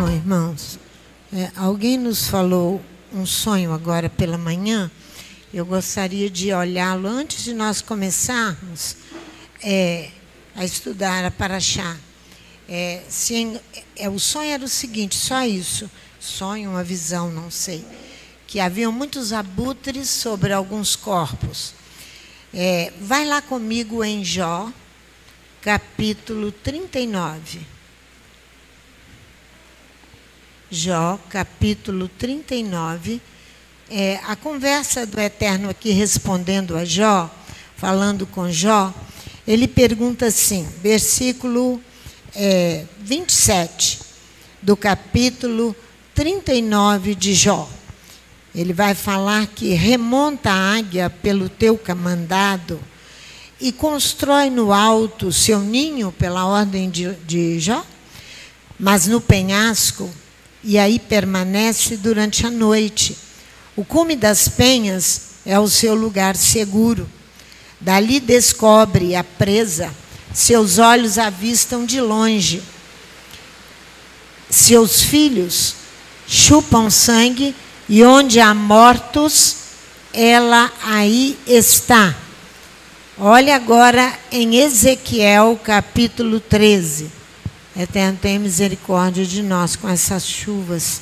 Então, irmãos, alguém nos falou um sonho agora pela manhã. Eu gostaria de olhá-lo antes de nós começarmos a estudar a Paraxá. O sonho era o seguinte, só isso. Sonho, uma visão, não sei. Que haviam muitos abutres sobre alguns corpos. Vai lá comigo em Jó, capítulo 39. Jó, capítulo 39. A conversa do Eterno aqui respondendo a Jó, falando com Jó, ele pergunta assim, versículo 27 do capítulo 39 de Jó. Ele vai falar que remonta a águia pelo teu mandado e constrói no alto seu ninho pela ordem de Jó, mas no penhasco, e aí permanece durante a noite. O cume das penhas é o seu lugar seguro. Dali descobre a presa, seus olhos avistam de longe. Seus filhos chupam sangue, e onde há mortos, ela aí está. Olha agora em Ezequiel, capítulo 13. Eterno, tenha misericórdia de nós com essas chuvas,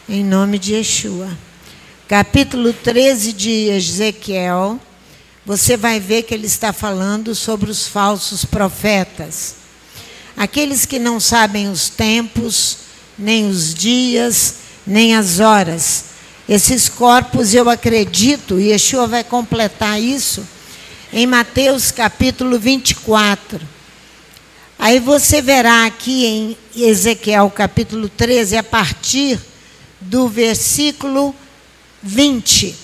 em nome de Yeshua. Capítulo 13 de Ezequiel, você vai ver que ele está falando sobre os falsos profetas. Aqueles que não sabem os tempos, nem os dias, nem as horas. Esses corpos, eu acredito, e Yeshua vai completar isso, em Mateus capítulo 24. Aí você verá aqui em Ezequiel capítulo 13, a partir do versículo 20,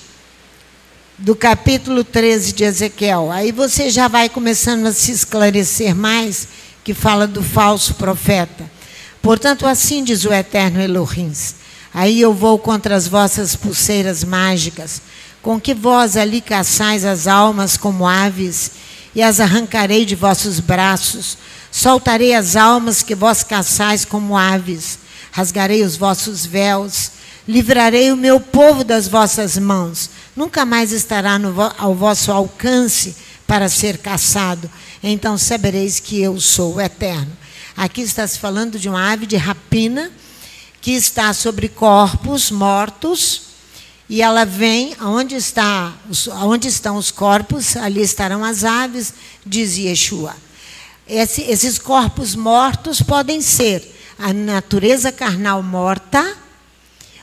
do capítulo 13 de Ezequiel. Aí você já vai começando a se esclarecer mais, que fala do falso profeta. Portanto, assim diz o Eterno Elohim: aí eu vou contra as vossas pulseiras mágicas, com que vós ali caçais as almas como aves, e as arrancarei de vossos braços. Soltarei as almas que vós caçais como aves, rasgarei os vossos véus, livrarei o meu povo das vossas mãos. Nunca mais estará ao vosso alcance para ser caçado. Então sabereis que eu sou o Eterno. Aqui está se falando de uma ave de rapina que está sobre corpos mortos, e ela vem, onde estão os corpos, ali estarão as aves, diz Yeshua. Esses corpos mortos podem ser a natureza carnal morta.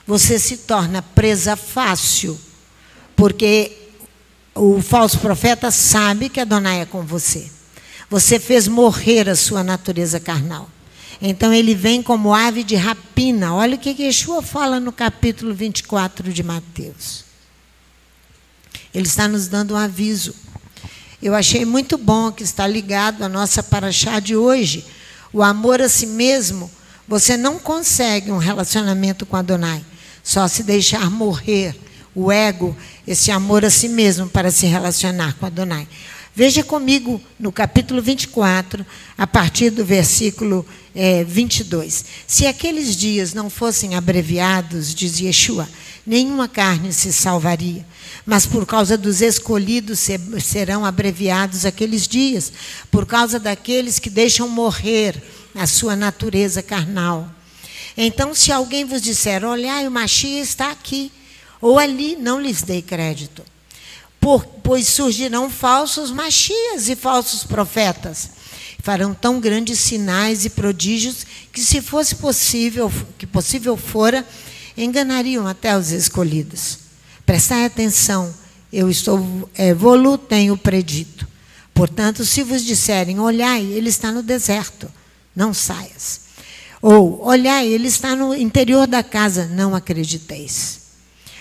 Você se torna presa fácil, porque o falso profeta sabe que Adonai é com você. Você fez morrer a sua natureza carnal. Então ele vem como ave de rapina. Olha o que Yeshua fala no capítulo 24 de Mateus. Ele está nos dando um aviso. Eu achei muito bom que está ligado à nossa paraxá de hoje. O amor a si mesmo, você não consegue um relacionamento com Adonai. Só se deixar morrer o ego, esse amor a si mesmo, para se relacionar com Adonai. Veja comigo no capítulo 24, a partir do versículo 22. Se aqueles dias não fossem abreviados, diz Yeshua, nenhuma carne se salvaria. Mas por causa dos escolhidos serão abreviados aqueles dias, por causa daqueles que deixam morrer a sua natureza carnal. Então, se alguém vos disser, olhai, o Mashiach está aqui, ou ali, não lhes dei crédito. Pois surgirão falsos Mashiachs e falsos profetas. Farão tão grandes sinais e prodígios que, se fosse possível, que possível fora, enganariam até os escolhidos. Prestai atenção, eu estou tenho predito. Portanto, se vos disserem, olhai, ele está no deserto, não saias. Ou, olhai, ele está no interior da casa, não acrediteis.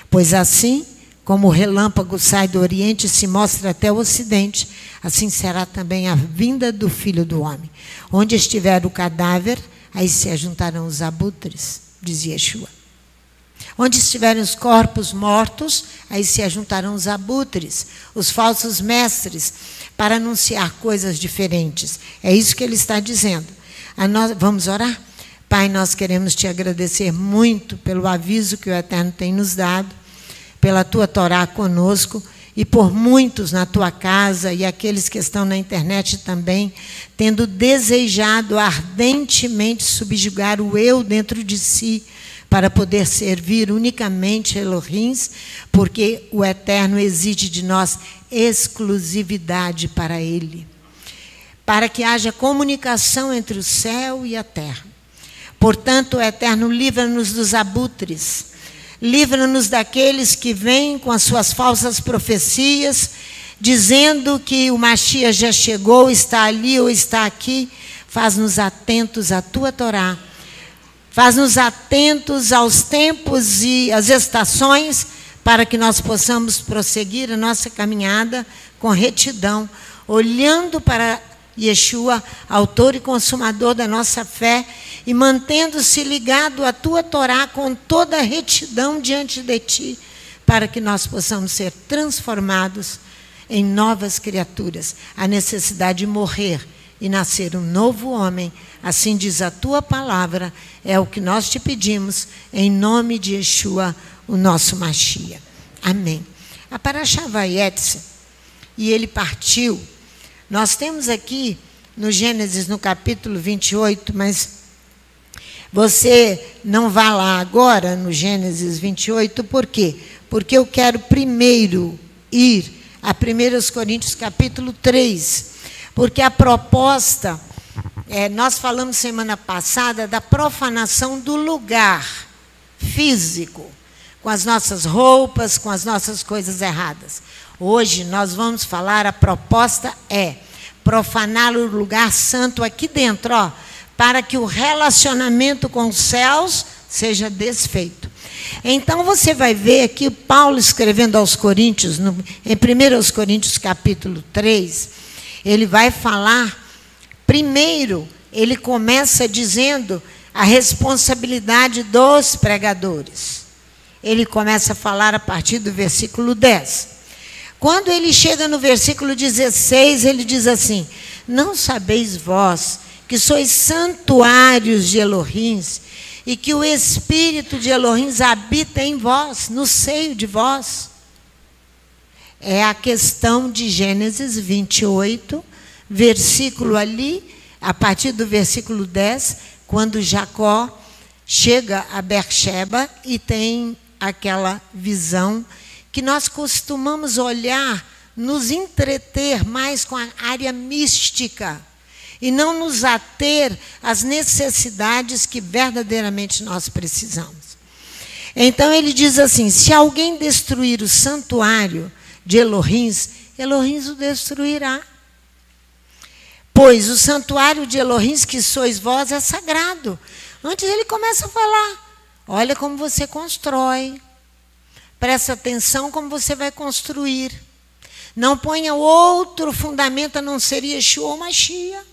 Pois assim, como o relâmpago sai do Oriente e se mostra até o Ocidente, assim será também a vinda do Filho do Homem. Onde estiver o cadáver, aí se ajuntarão os abutres, dizia Yeshua. Onde estiverem os corpos mortos, aí se ajuntarão os abutres, os falsos mestres, para anunciar coisas diferentes. É isso que ele está dizendo. Vamos orar? Pai, nós queremos te agradecer muito pelo aviso que o Eterno tem nos dado, pela tua Torá conosco e por muitos na tua casa e aqueles que estão na internet também, tendo desejado ardentemente subjugar o eu dentro de si, para poder servir unicamente Elohim, porque o Eterno exige de nós exclusividade para Ele, para que haja comunicação entre o céu e a terra. Portanto, o Eterno livra-nos dos abutres, livra-nos daqueles que vêm com as suas falsas profecias, dizendo que o Mashiach já chegou, está ali ou está aqui. Faz-nos atentos à tua Torá, faz-nos atentos aos tempos e às estações, para que nós possamos prosseguir a nossa caminhada com retidão, olhando para Yeshua, autor e consumador da nossa fé, e mantendo-se ligado à tua Torá com toda a retidão diante de ti, para que nós possamos ser transformados em novas criaturas. A necessidade de morrer e nascer um novo homem, assim diz a tua palavra, é o que nós te pedimos, em nome de Yeshua, o nosso Mashiach. Amém. A Parashá Vayetze, e ele partiu. Nós temos aqui no Gênesis, no capítulo 28, mas você não vá lá agora no Gênesis 28, por quê? Porque eu quero primeiro ir a 1 Coríntios capítulo 3, porque a proposta, nós falamos semana passada da profanação do lugar físico, com as nossas roupas, com as nossas coisas erradas. Hoje nós vamos falar, a proposta é profanar o lugar santo aqui dentro, ó, para que o relacionamento com os céus seja desfeito. Então você vai ver aqui Paulo escrevendo aos Coríntios, em 1 Coríntios capítulo 3, ele vai falar, primeiro, ele começa dizendo a responsabilidade dos pregadores. Ele começa a falar a partir do versículo 10. Quando ele chega no versículo 16, ele diz assim: não sabeis vós que sois santuários de Elohim, e que o Espírito de Elohim habita em vós, no seio de vós. É a questão de Gênesis 28, versículo ali, a partir do versículo 10, quando Jacó chega a Beersheba e tem aquela visão que nós costumamos olhar, nos entreter mais com a área mística e não nos ater às necessidades que verdadeiramente nós precisamos. Então ele diz assim: se alguém destruir o santuário de Elohim, Elohim o destruirá. Pois o santuário de Elohim que sois vós é sagrado. Antes ele começa a falar: olha como você constrói. Presta atenção como você vai construir. Não ponha outro fundamento a não ser Yeshua ou Mashiach.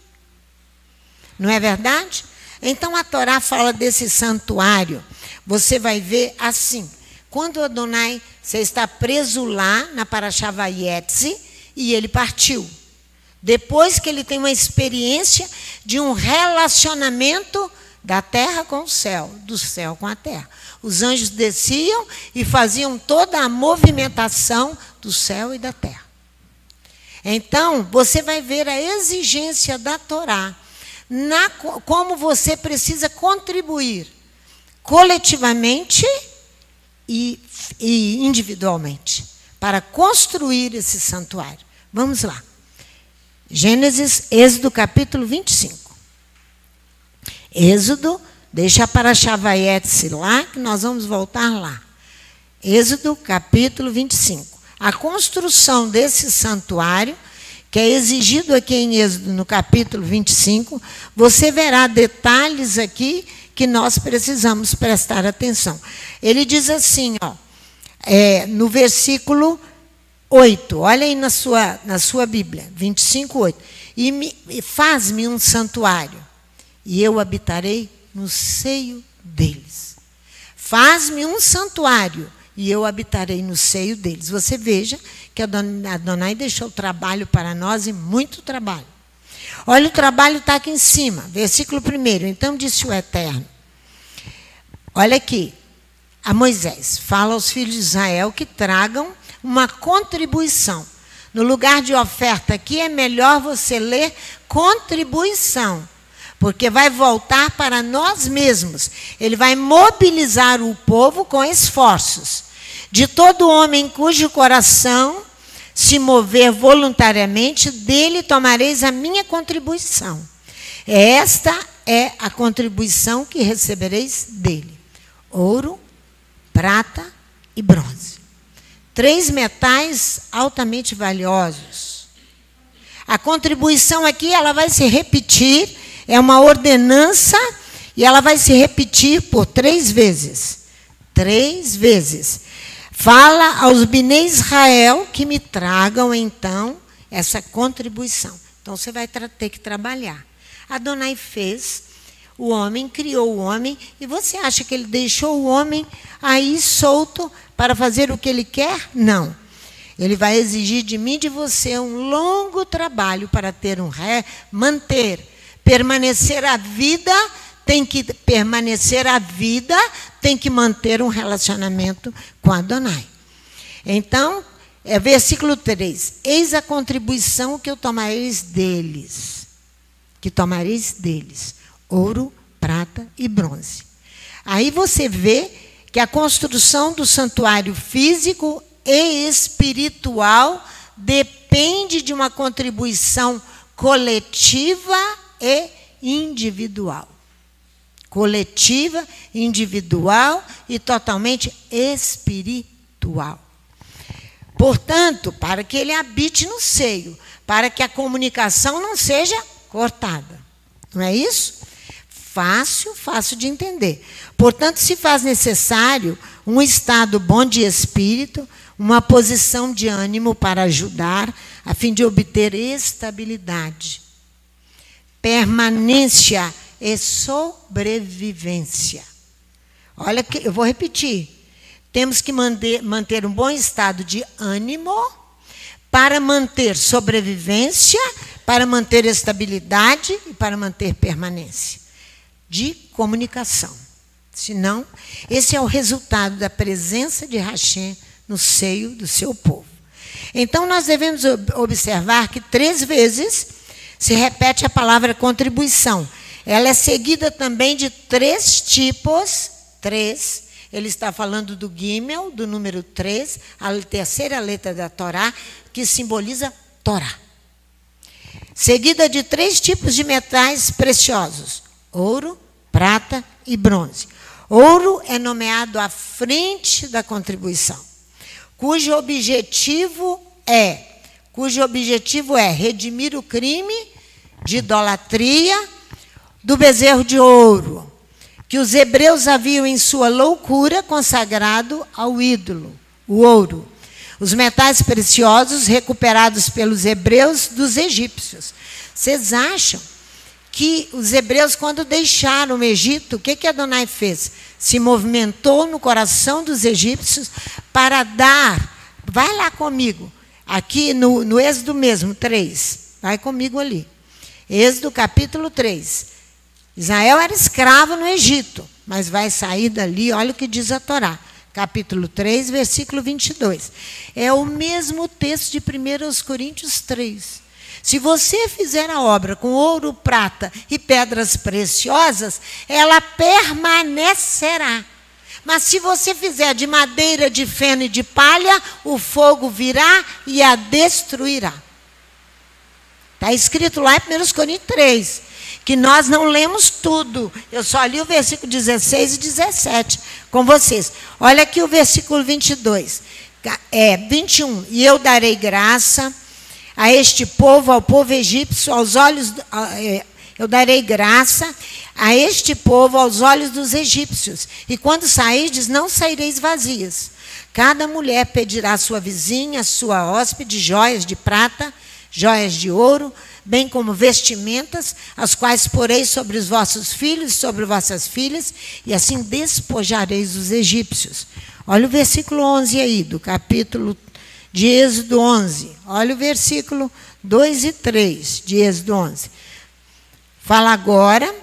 Não é verdade? Então a Torá fala desse santuário. Você vai ver assim. Quando Adonai, você está preso lá na Parashá Vayetze, e ele partiu. Depois que ele tem uma experiência de um relacionamento da terra com o céu, do céu com a terra. Os anjos desciam e faziam toda a movimentação do céu e da terra. Então, você vai ver a exigência da Torá, como você precisa contribuir coletivamente e individualmente para construir esse santuário. Vamos lá. Êxodo capítulo 25. Êxodo, deixa para a Vayetze lá, que nós vamos voltar lá. Êxodo capítulo 25. A construção desse santuário, que é exigido aqui em Êxodo, no capítulo 25, você verá detalhes aqui que nós precisamos prestar atenção. Ele diz assim, ó, no versículo 8, olha aí na sua Bíblia, 25, 8. E faz-me um santuário, e eu habitarei no seio deles. Faz-me um santuário, e eu habitarei no seio deles. Você veja que Adonai deixou trabalho para nós, e muito trabalho. Olha, o trabalho está aqui em cima, versículo 1. Então disse o Eterno: Olha aqui, a Moisés fala aos filhos de Israel que tragam uma contribuição. No lugar de oferta aqui é melhor você ler contribuição, porque vai voltar para nós mesmos. Ele vai mobilizar o povo com esforços. De todo homem cujo coração se mover voluntariamente, dele tomareis a minha contribuição. Esta é a contribuição que recebereis dele: ouro, prata e bronze. 3 metais altamente valiosos. A contribuição aqui, ela vai se repetir, é uma ordenança, e ela vai se repetir por 3 vezes. 3 vezes. Fala aos Bnei Israel que me tragam, então, essa contribuição. Então, você vai ter que trabalhar. Adonai fez, o homem criou o homem, e você acha que ele deixou o homem aí solto para fazer o que ele quer? Não. Ele vai exigir de mim e de você um longo trabalho para ter manter, permanecer a vida, tem que permanecer a vida, tem que manter um relacionamento com Adonai. Então, versículo 3. Eis a contribuição que eu tomareis deles. Que tomareis deles. Ouro, prata e bronze. Aí você vê que a construção do santuário físico e espiritual depende de uma contribuição coletiva e individual. Coletiva, individual e totalmente espiritual. Portanto, para que ele habite no seio, para que a comunicação não seja cortada. Não é isso? Fácil de entender. Portanto, se faz necessário um estado bom de espírito, uma posição de ânimo para ajudar, a fim de obter estabilidade, permanência e sobrevivência. Olha, eu vou repetir. Temos que manter um bom estado de ânimo para manter sobrevivência, para manter estabilidade e para manter permanência de comunicação. Senão, esse é o resultado da presença de Hashem no seio do seu povo. Então, nós devemos observar que 3 vezes se repete a palavra contribuição. Ela é seguida também de 3 tipos, 3. Ele está falando do Gimel, do número 3, a 3ª letra da Torá, que simboliza Torá. Seguida de 3 tipos de metais preciosos: ouro, prata e bronze. Ouro é nomeado à frente da contribuição, cujo objetivo é redimir o crime de idolatria do bezerro de ouro, que os hebreus haviam em sua loucura consagrado ao ídolo, o ouro. Os metais preciosos recuperados pelos hebreus dos egípcios. Vocês acham que os hebreus, quando deixaram o Egito, o que Adonai fez? Se movimentou no coração dos egípcios para dar. Vai lá comigo, aqui no Êxodo mesmo, 3. Vai comigo ali. Êxodo capítulo 3. Israel era escravo no Egito, mas vai sair dali, olha o que diz a Torá. Capítulo 3, versículo 22. É o mesmo texto de 1 Coríntios 3. Se você fizer a obra com ouro, prata e pedras preciosas, ela permanecerá. Mas se você fizer de madeira, de feno e de palha, o fogo virá e a destruirá. Está escrito lá em 1 Coríntios 3, que nós não lemos tudo. Eu só li o versículo 16 e 17 com vocês. Olha aqui o versículo 22. 21. E eu darei graça a este povo, ao povo egípcio, aos olhos... eu darei graça a este povo aos olhos dos egípcios. E quando sairdes, não saireis vazias. Cada mulher pedirá à sua vizinha, à sua hóspede, joias de prata, joias de ouro, bem como vestimentas, as quais porei sobre os vossos filhos e sobre vossas filhas, e assim despojareis os egípcios. Olha o versículo 11 aí, do capítulo de Êxodo 11. Olha o versículo 2 e 3 de Êxodo 11. Fala agora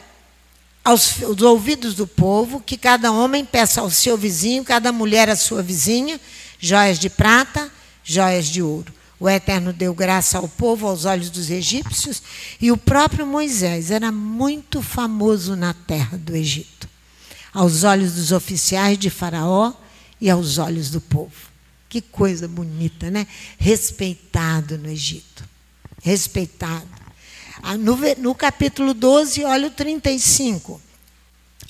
aos ouvidos do povo, que cada homem peça ao seu vizinho, cada mulher à sua vizinha, joias de prata, joias de ouro. O Eterno deu graça ao povo aos olhos dos egípcios, e o próprio Moisés era muito famoso na terra do Egito, aos olhos dos oficiais de Faraó e aos olhos do povo. Que coisa bonita, né? Respeitado no Egito. Respeitado. No capítulo 12, olha o 35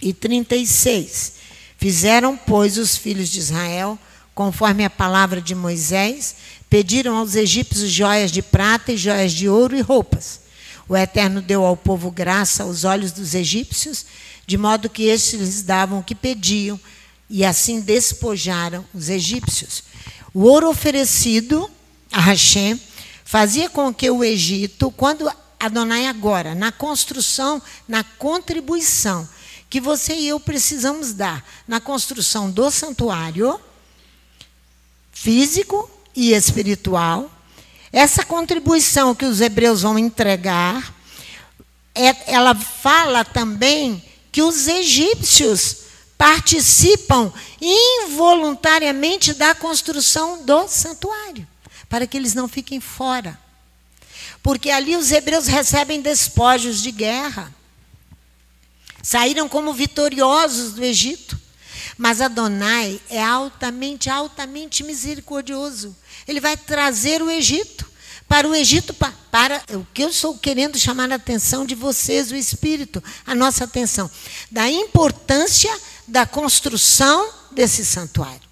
e 36. Fizeram, pois, os filhos de Israel, conforme a palavra de Moisés, pediram aos egípcios joias de prata e joias de ouro e roupas. O Eterno deu ao povo graça aos olhos dos egípcios, de modo que estes lhes davam o que pediam, e assim despojaram os egípcios. O ouro oferecido a Hashem fazia com que o Egito, quando Adonai agora, na construção, na contribuição que você e eu precisamos dar na construção do santuário físico e espiritual, essa contribuição que os hebreus vão entregar, ela fala também que os egípcios participam involuntariamente da construção do santuário, para que eles não fiquem fora. Porque ali os hebreus recebem despojos de guerra. Saíram como vitoriosos do Egito. Mas Adonai é altamente, altamente misericordioso. Ele vai trazer o Egito. Para o Egito, para o que eu estou querendo chamar a atenção de vocês, o Espírito, a nossa atenção, da importância da construção desse santuário.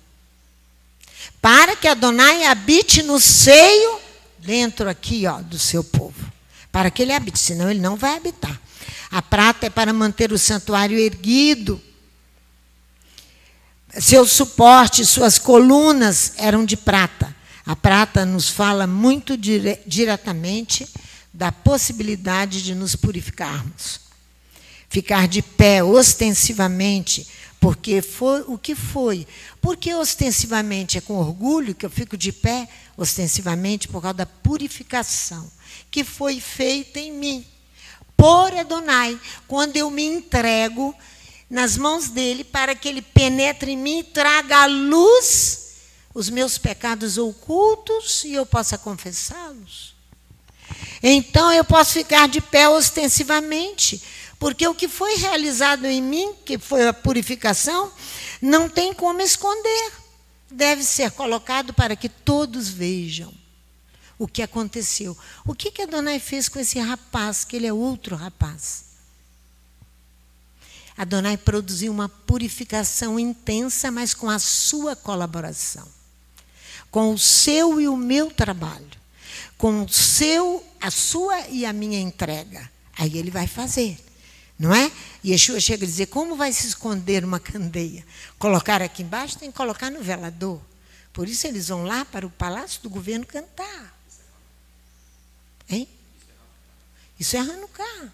Para que Adonai habite no seio, dentro aqui, ó, do seu povo. Para que ele habite, senão ele não vai habitar. A prata é para manter o santuário erguido. Seu suporte, suas colunas eram de prata. A prata nos fala muito diretamente da possibilidade de nos purificarmos. Ficar de pé ostensivamente, porque foi o que foi. Porque ostensivamente é com orgulho que eu fico de pé, ostensivamente por causa da purificação que foi feita em mim, por Adonai, quando eu me entrego nas mãos dele, para que ele penetre em mim e traga à luz os meus pecados ocultos e eu possa confessá-los. Então eu posso ficar de pé ostensivamente, porque o que foi realizado em mim, que foi a purificação, não tem como esconder. Deve ser colocado para que todos vejam o que aconteceu. O que Adonai fez com esse rapaz, que ele é outro rapaz? Adonai produziu uma purificação intensa, mas com a sua colaboração. Com o seu e o meu trabalho. Com o seu, a sua e a minha entrega. Aí ele vai fazer. Não é? E Yeshua chega a dizer, como vai se esconder uma candeia? Colocar aqui embaixo, tem que colocar no velador. Por isso eles vão lá para o palácio do governo cantar. Hein? Isso é Hanukkah.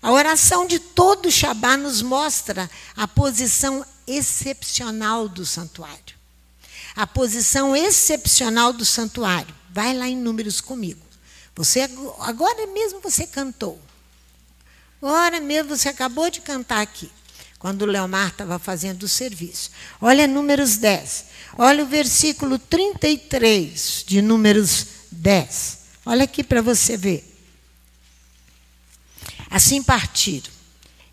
A oração de todo o Shabá nos mostra a posição excepcional do santuário. A posição excepcional do santuário. Vai lá em Números comigo. Você, agora mesmo você cantou. Agora mesmo você acabou de cantar aqui, quando o Leomar estava fazendo o serviço. Olha Números 10. Olha o versículo 33 de Números 10. Olha aqui para você ver. Assim partiram.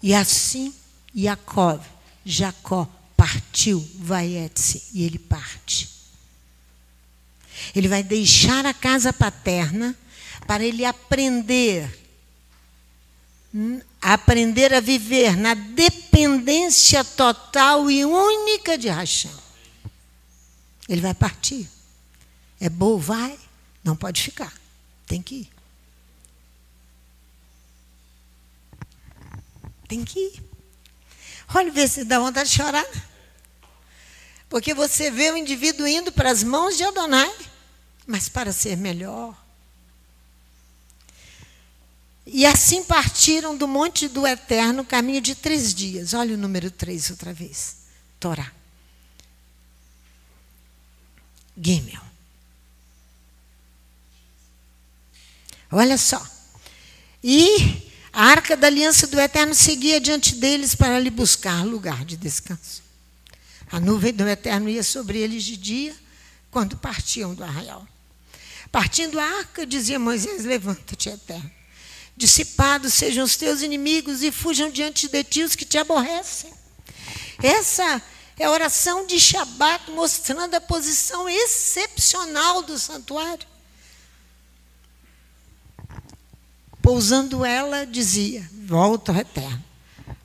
E assim Jacó partiu, Vaiete-se, e ele parte. Ele vai deixar a casa paterna para ele aprender a viver na dependência total e única de Hashem. Ele vai partir. É bom, vai, não pode ficar, tem que ir. Tem que ir. Olha, vê se dá vontade de chorar. Porque você vê o indivíduo indo para as mãos de Adonai, mas para ser melhor. E assim partiram do monte do Eterno, caminho de 3 dias. Olha o número 3 outra vez. Torá. Gimel. Olha só. E A arca da aliança do Eterno seguia diante deles para lhe buscar lugar de descanso. A nuvem do Eterno ia sobre eles de dia, quando partiam do arraial. Partindo a arca, dizia Moisés: levanta-te, Eterno. Dissipados sejam os teus inimigos e fujam diante de ti os que te aborrecem. Essa é a oração de Shabat, mostrando a posição excepcional do santuário. Pousando ela, dizia: volta ao Eterno,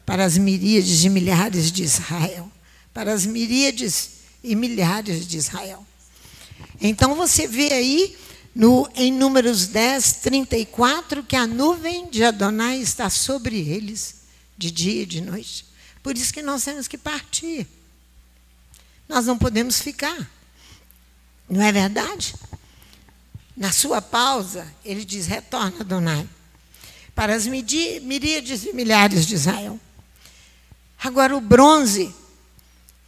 para as miríades de milhares de Israel. Para as miríades e milhares de Israel. Então você vê aí, em Números 10, 34, que a nuvem de Adonai está sobre eles, de dia e de noite. Por isso que nós temos que partir. Nós não podemos ficar. Não é verdade? Na sua pausa, ele diz: retorna, Adonai, para as miríades e milhares de Israel. Agora, o bronze,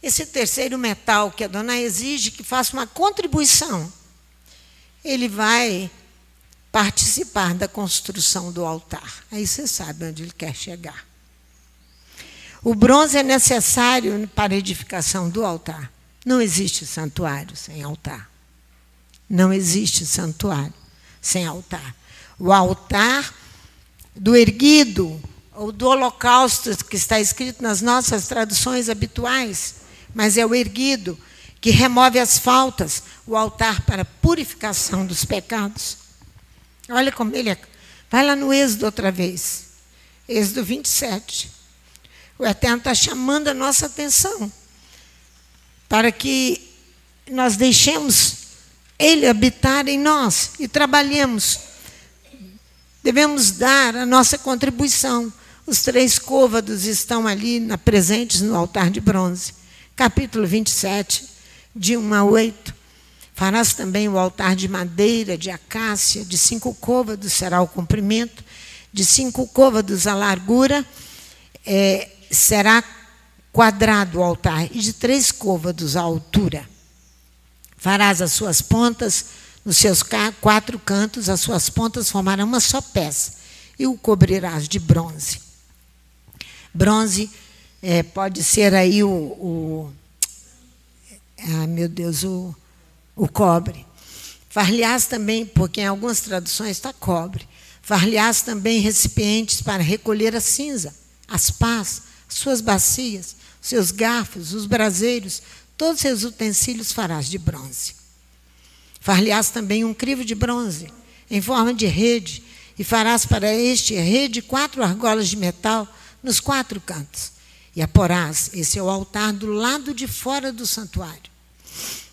esse terceiro metal que Adonai exige que faça uma contribuição, ele vai participar da construção do altar. Aí você sabe onde ele quer chegar. O bronze é necessário para a edificação do altar. Não existe santuário sem altar. Não existe santuário sem altar. O altar do erguido, ou do holocausto, que está escrito nas nossas traduções habituais, mas é o erguido, que remove as faltas, o altar para a purificação dos pecados. Olha como ele é. Vai lá no Êxodo outra vez. Êxodo 27. O Eterno está chamando a nossa atenção para que nós deixemos Ele habitar em nós e trabalhemos. Devemos dar a nossa contribuição. Os 3 côvados estão ali presentes no altar de bronze. Capítulo 27, de 1 a 8. Farás também o altar de madeira, de acácia, de 5 côvados será o comprimento, de 5 côvados a largura, será quadrado o altar, e de 3 côvados a altura. Farás as suas pontas, nos seus 4 cantos, as suas pontas formarão uma só peça, e o cobrirás de bronze. Bronze pode ser aí o cobre. Far-lhe-ás também, porque em algumas traduções está cobre, far-lhe-ás também recipientes para recolher a cinza, as pás, suas bacias, seus garfos, os braseiros, todos os seus utensílios farás de bronze. Far-lhe-ás também um crivo de bronze, em forma de rede, e farás para este rede 4 argolas de metal nos 4 cantos. E a porás, esse é o altar, do lado de fora do santuário.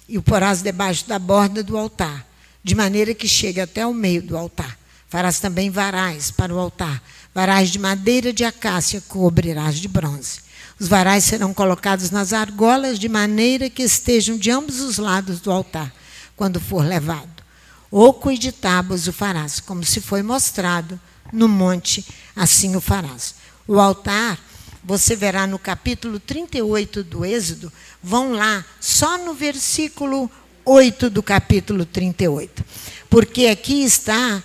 E o porás debaixo da borda do altar, de maneira que chegue até o meio do altar. Farás também varais para o altar, varais de madeira de acácia, cobrirás de bronze. Os varais serão colocados nas argolas, de maneira que estejam de ambos os lados do altar, quando for levado. Oco e de tábuas o farás, como se foi mostrado no monte, assim o farás. O altar, você verá no capítulo 38 do Êxodo, vão lá, só no versículo 8 do capítulo 38. Porque aqui está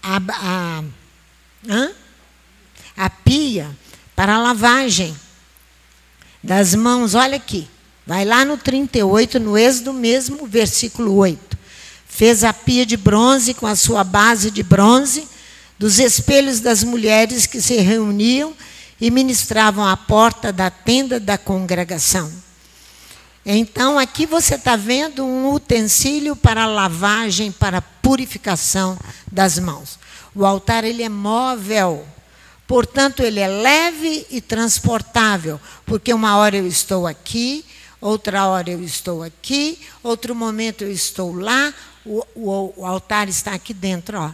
a pia para a lavagem das mãos. Olha aqui, vai lá no 38, no Êxodo mesmo, versículo 8. Fez a pia de bronze com a sua base de bronze, dos espelhos das mulheres que se reuniam e ministravam à porta da tenda da congregação. Então, aqui você está vendo um utensílio para lavagem, para purificação das mãos. O altar, ele é móvel, portanto, ele é leve e transportável, porque uma hora eu estou aqui, outra hora eu estou aqui, outro momento eu estou lá, o altar está aqui dentro, ó.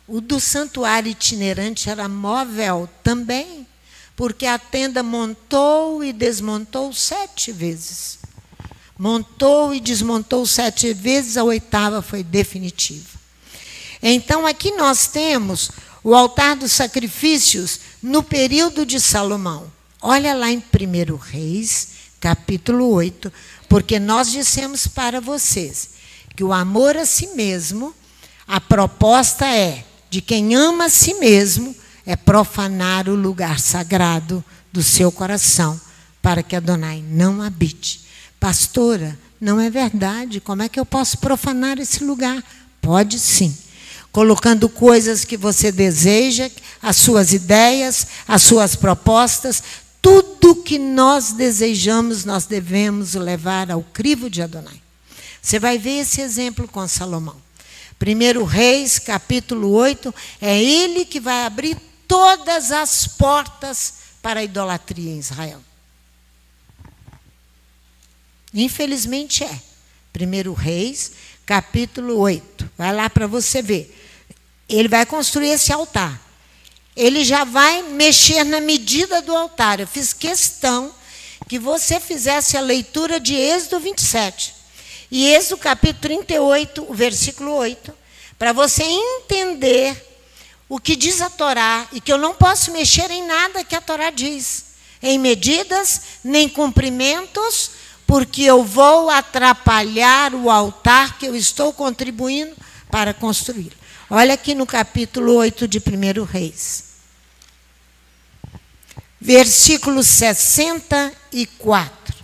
O do santuário itinerante era móvel também, porque a tenda montou e desmontou 7 vezes. Montou e desmontou 7 vezes, a 8ª foi definitiva. Então, aqui nós temos o altar dos sacrifícios no período de Salomão. Olha lá em 1 Reis, capítulo 8, porque nós dissemos para vocês que o amor a si mesmo, a proposta é de quem ama a si mesmo é profanar o lugar sagrado do seu coração, para que Adonai não habite. Pastora, não é verdade. Como é que eu posso profanar esse lugar? Pode sim. Colocando coisas que você deseja, as suas ideias, as suas propostas, tudo que nós desejamos, nós devemos levar ao crivo de Adonai. Você vai ver esse exemplo com Salomão. 1 Reis, capítulo 8, é ele que vai abrir todas as portas para a idolatria em Israel. Infelizmente é. 1 Reis, capítulo 8. Vai lá para você ver. Ele vai construir esse altar. Ele já vai mexer na medida do altar. Eu fiz questão que você fizesse a leitura de Êxodo 27. E Êxodo capítulo 38, o versículo 8. Para você entender o que diz a Torá, e que eu não posso mexer em nada que a Torá diz, em medidas, nem cumprimentos, porque eu vou atrapalhar o altar que eu estou contribuindo para construir. Olha aqui no capítulo 8 de 1 Reis. Versículo 64.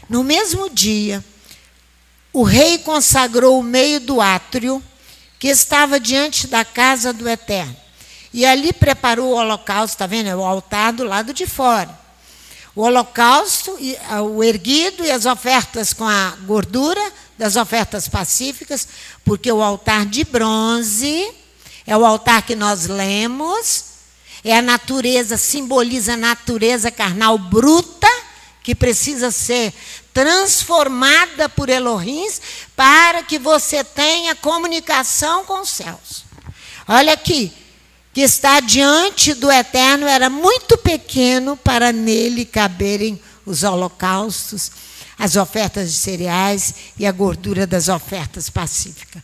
No mesmo dia, o rei consagrou o meio do átrio, que estava diante da casa do Eterno. E ali preparou o holocausto, está vendo? É o altar do lado de fora. O holocausto, o erguido e as ofertas com a gordura das ofertas pacíficas, porque o altar de bronze é o altar que nós lemos, é a natureza, simboliza a natureza carnal bruta, que precisa ser transformada por Elohim para que você tenha comunicação com os céus. Olha aqui, que está diante do Eterno era muito pequeno para nele caberem os holocaustos, as ofertas de cereais e a gordura das ofertas pacíficas.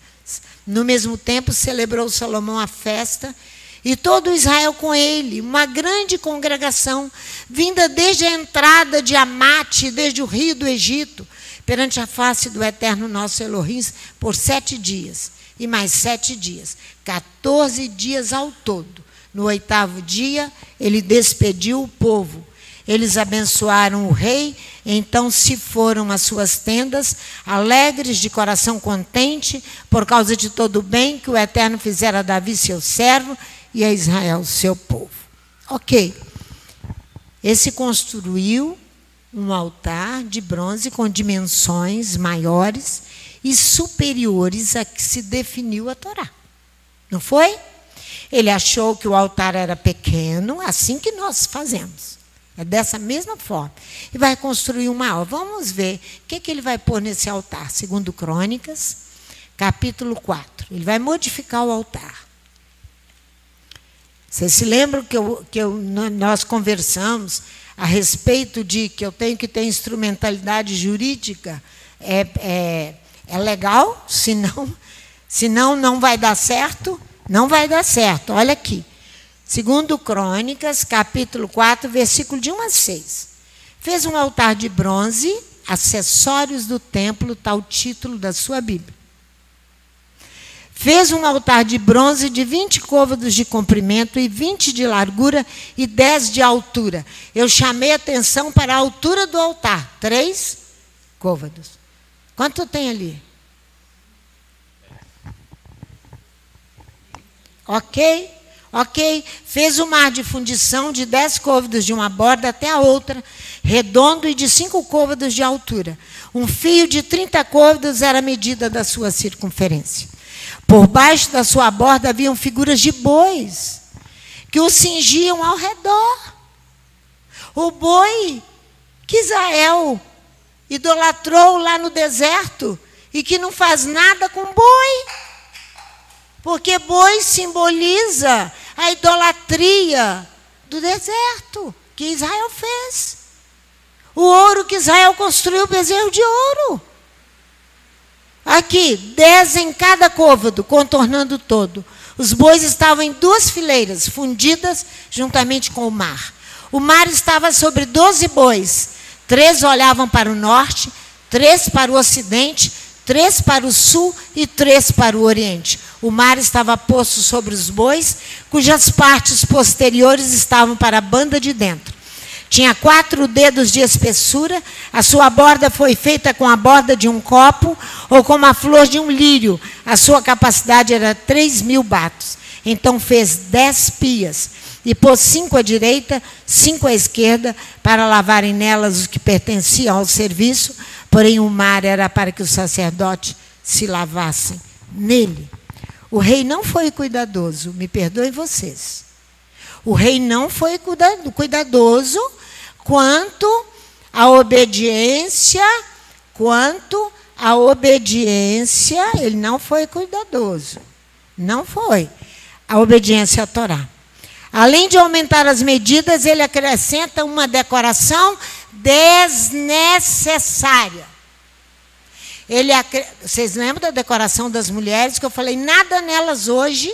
No mesmo tempo, celebrou Salomão a festa, e todo Israel com ele, uma grande congregação, vinda desde a entrada de Amate, desde o rio do Egito, perante a face do Eterno nosso Elohim, por 7 dias, e mais 7 dias, 14 dias ao todo. No 8º dia, ele despediu o povo. Eles abençoaram o rei, então se foram às suas tendas, alegres, de coração contente, por causa de todo o bem que o Eterno fizera a Davi, seu servo, e a Israel, seu povo. Ok. Esse construiu um altar de bronze com dimensões maiores e superiores a que se definiu a Torá. Não foi? Ele achou que o altar era pequeno, assim que nós fazemos. É dessa mesma forma. E vai construir um maior. Vamos ver o que ele vai pôr nesse altar. Segundo Crônicas, capítulo 4. Ele vai modificar o altar. Vocês se lembram que nós conversamos a respeito de que eu tenho que ter instrumentalidade jurídica? É legal? Senão não vai dar certo? Não vai dar certo. Olha aqui. Segundo Crônicas, capítulo 4, versículo de 1 a 6. Fez um altar de bronze, acessórios do templo, tal título da sua Bíblia. Fez um altar de bronze de 20 côvados de comprimento e 20 de largura e 10 de altura. Eu chamei atenção para a altura do altar. 3 côvados. Quanto tem ali? Ok? Ok. Fez um mar de fundição de 10 côvados de uma borda até a outra, redondo e de 5 côvados de altura. Um fio de 30 côvados era a medida da sua circunferência. Por baixo da sua borda haviam figuras de bois, que o cingiam ao redor. O boi que Israel idolatrou lá no deserto, e que não faz nada com boi. Porque boi simboliza a idolatria do deserto que Israel fez. O ouro que Israel construiu, bezerro de ouro. Aqui, 10 em cada côvado, contornando todo. Os bois estavam em 2 fileiras, fundidas juntamente com o mar. O mar estava sobre 12 bois. 3 olhavam para o norte, 3 para o ocidente, 3 para o sul e 3 para o oriente. O mar estava posto sobre os bois, cujas partes posteriores estavam para a banda de dentro. Tinha 4 dedos de espessura, a sua borda foi feita com a borda de um copo ou com a flor de um lírio. A sua capacidade era 3.000 batos. Então fez 10 pias e pôs 5 à direita, 5 à esquerda, para lavarem nelas os que pertenciam ao serviço, porém o mar era para que os sacerdotes se lavassem nele. O rei não foi cuidadoso, me perdoem vocês. O rei não foi cuidadoso quanto à obediência, ele não foi cuidadoso. Não foi. A obediência à Torá. Além de aumentar as medidas, ele acrescenta uma decoração desnecessária. Vocês lembram da decoração das mulheres, que eu falei, nada nelas hoje,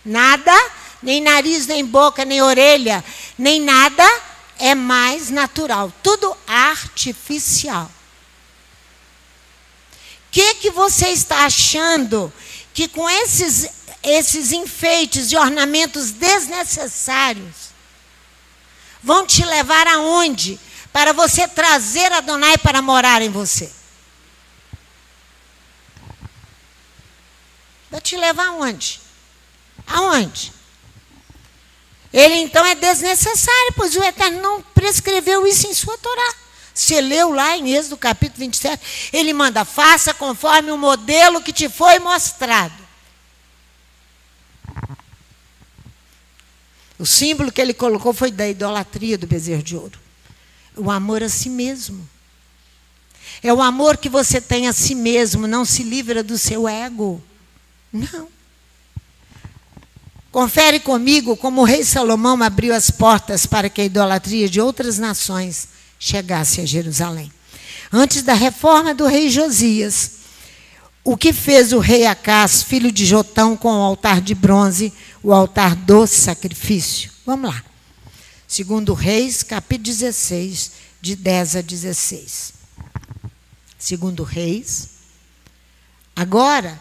nada, nem nariz, nem boca, nem orelha, nem nada é mais natural. Tudo artificial. O que você está achando que com esses enfeites e ornamentos desnecessários vão te levar aonde? Para você trazer Adonai para morar em você. Vai te levar aonde? Aonde? Ele então é desnecessário, pois o Eterno não prescreveu isso em sua Torá. Você leu lá em Êxodo capítulo 27, ele manda, faça conforme o modelo que te foi mostrado. O símbolo que ele colocou foi da idolatria do bezerro de ouro. O amor a si mesmo. É o amor que você tem a si mesmo, não se livra do seu ego. Não. Confere comigo como o rei Salomão abriu as portas para que a idolatria de outras nações chegasse a Jerusalém. Antes da reforma do rei Josias, o que fez o rei Acás, filho de Jotão, com o altar de bronze, o altar do sacrifício? Vamos lá. Segundo Reis, capítulo 16, de 10 a 16. Segundo Reis. Agora,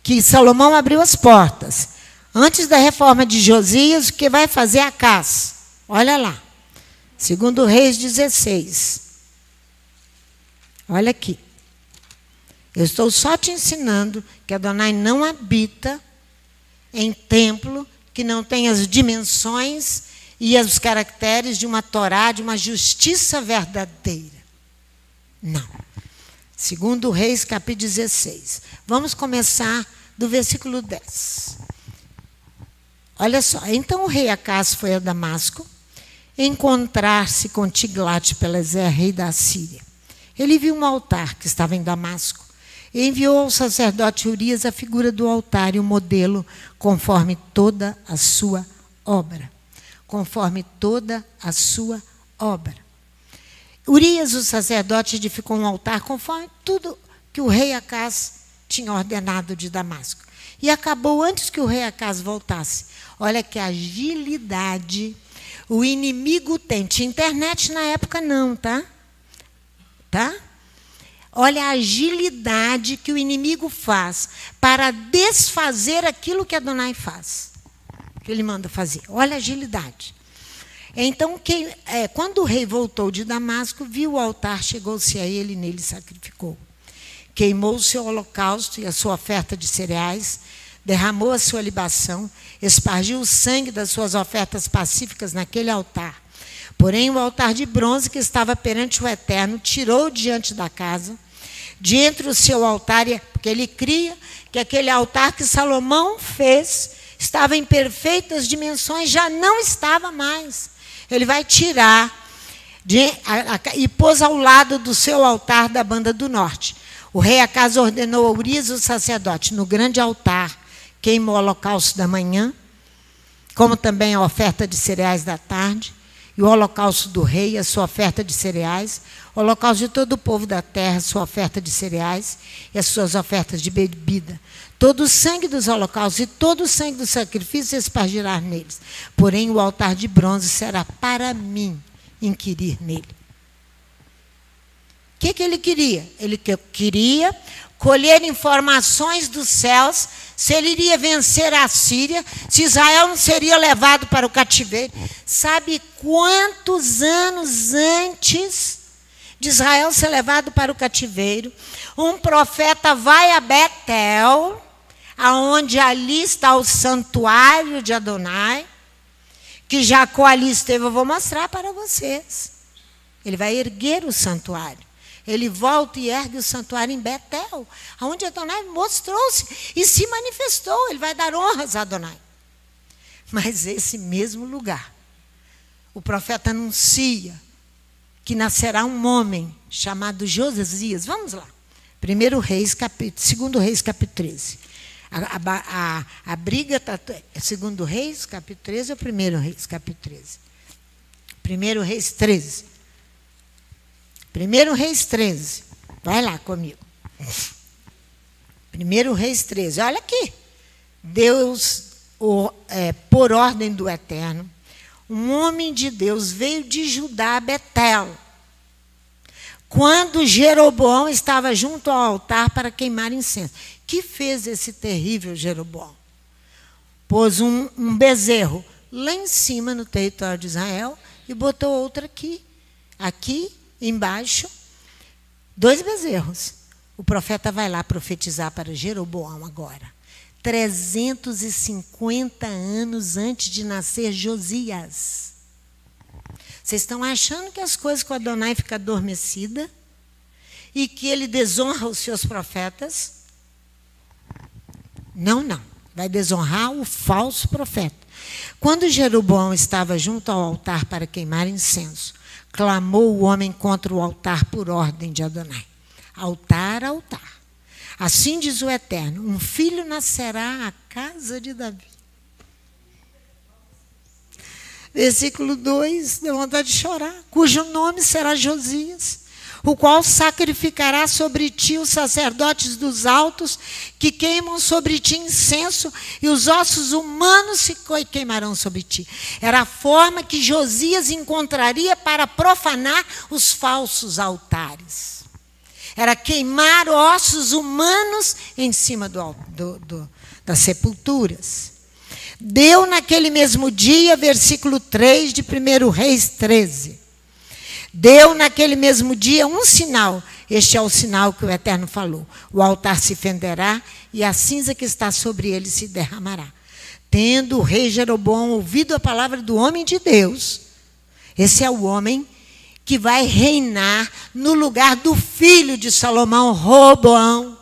que Salomão abriu as portas. Antes da reforma de Josias, o que vai fazer Acás? Olha lá. Segundo Reis 16. Olha aqui. Eu estou só te ensinando que Adonai não habita em templo que não tem as dimensões e os caracteres de uma Torá, de uma justiça verdadeira. Não. Segundo Reis, capítulo 16. Vamos começar do versículo 10. Olha só. Então o rei Acás foi a Damasco encontrar-se com Tiglat-Pileser, rei da Assíria. Ele viu um altar que estava em Damasco e enviou ao sacerdote Urias a figura do altar e o modelo conforme toda a sua obra. Conforme toda a sua obra. Urias, o sacerdote, edificou um altar conforme tudo que o rei Acás tinha ordenado de Damasco. E acabou antes que o rei Acás voltasse. Olha que agilidade o inimigo tem. Tinha internet na época não, tá? Tá? Olha a agilidade que o inimigo faz para desfazer aquilo que Adonai faz. Que ele manda fazer. Olha a agilidade. Então, quando o rei voltou de Damasco, viu o altar, chegou-se a ele e nele sacrificou. Queimou o seu holocausto e a sua oferta de cereais, derramou a sua libação, espargiu o sangue das suas ofertas pacíficas naquele altar. Porém, o altar de bronze que estava perante o Eterno, tirou diante da casa, de entre o seu altar, porque ele cria que aquele altar que Salomão fez estava em perfeitas dimensões, já não estava mais. Ele vai tirar e pôs ao lado do seu altar da banda do norte. O rei Acás ordenou a Urias, o sacerdote, no grande altar, queimou o holocausto da manhã, como também a oferta de cereais da tarde, e o holocausto do rei, a sua oferta de cereais, o holocausto de todo o povo da terra, a sua oferta de cereais e as suas ofertas de bebida. Todo o sangue dos holocaustos e todo o sangue do sacrifício espargirá neles. Porém, o altar de bronze será para mim, inquirir nele. O que ele queria? Ele queria colher informações dos céus, se ele iria vencer a Síria, se Israel não seria levado para o cativeiro. Sabe quantos anos antes de Israel ser levado para o cativeiro, um profeta vai a Betel, aonde ali está o santuário de Adonai, que Jacó ali esteve, eu vou mostrar para vocês. Ele vai erguer o santuário. Ele volta e ergue o santuário em Betel, onde Adonai mostrou-se e se manifestou. Ele vai dar honras a Adonai. Mas esse mesmo lugar, o profeta anuncia que nascerá um homem chamado Josias. Vamos lá. 2 Reis, capítulo 13. A briga está... 2 Reis, capítulo 13 ou 1 Reis, capítulo 13? 1 Reis 13. 1 Reis 13. Vai lá comigo. 1 Reis 13. Olha aqui. Deus, por ordem do Eterno, um homem de Deus veio de Judá a Betel, quando Jeroboão estava junto ao altar para queimar incenso. Que fez esse terrível Jeroboão? Pôs um bezerro lá em cima no território de Israel e botou outro aqui. Aqui embaixo, 2 bezerros. O profeta vai lá profetizar para Jeroboão agora. 350 anos antes de nascer Josias. Vocês estão achando que as coisas com Adonai ficam adormecidas e que ele desonra os seus profetas? Não, não. Vai desonrar o falso profeta. Quando Jeroboão estava junto ao altar para queimar incenso, clamou o homem contra o altar por ordem de Adonai. Altar, altar. Assim diz o Eterno, um filho nascerá à casa de Davi. Versículo 2, dá vontade de chorar. Cujo nome será Josias, o qual sacrificará sobre ti os sacerdotes dos altos, que queimam sobre ti incenso, e os ossos humanos se queimarão sobre ti. Era a forma que Josias encontraria para profanar os falsos altares. Era queimar ossos humanos em cima das sepulturas. Deu naquele mesmo dia, versículo 3 de 1 Reis 13. Deu naquele mesmo dia um sinal. Este é o sinal que o Eterno falou. O altar se fenderá e a cinza que está sobre ele se derramará. Tendo o rei Jeroboão ouvido a palavra do homem de Deus, esse é o homem que vai reinar no lugar do filho de Salomão, Roboão.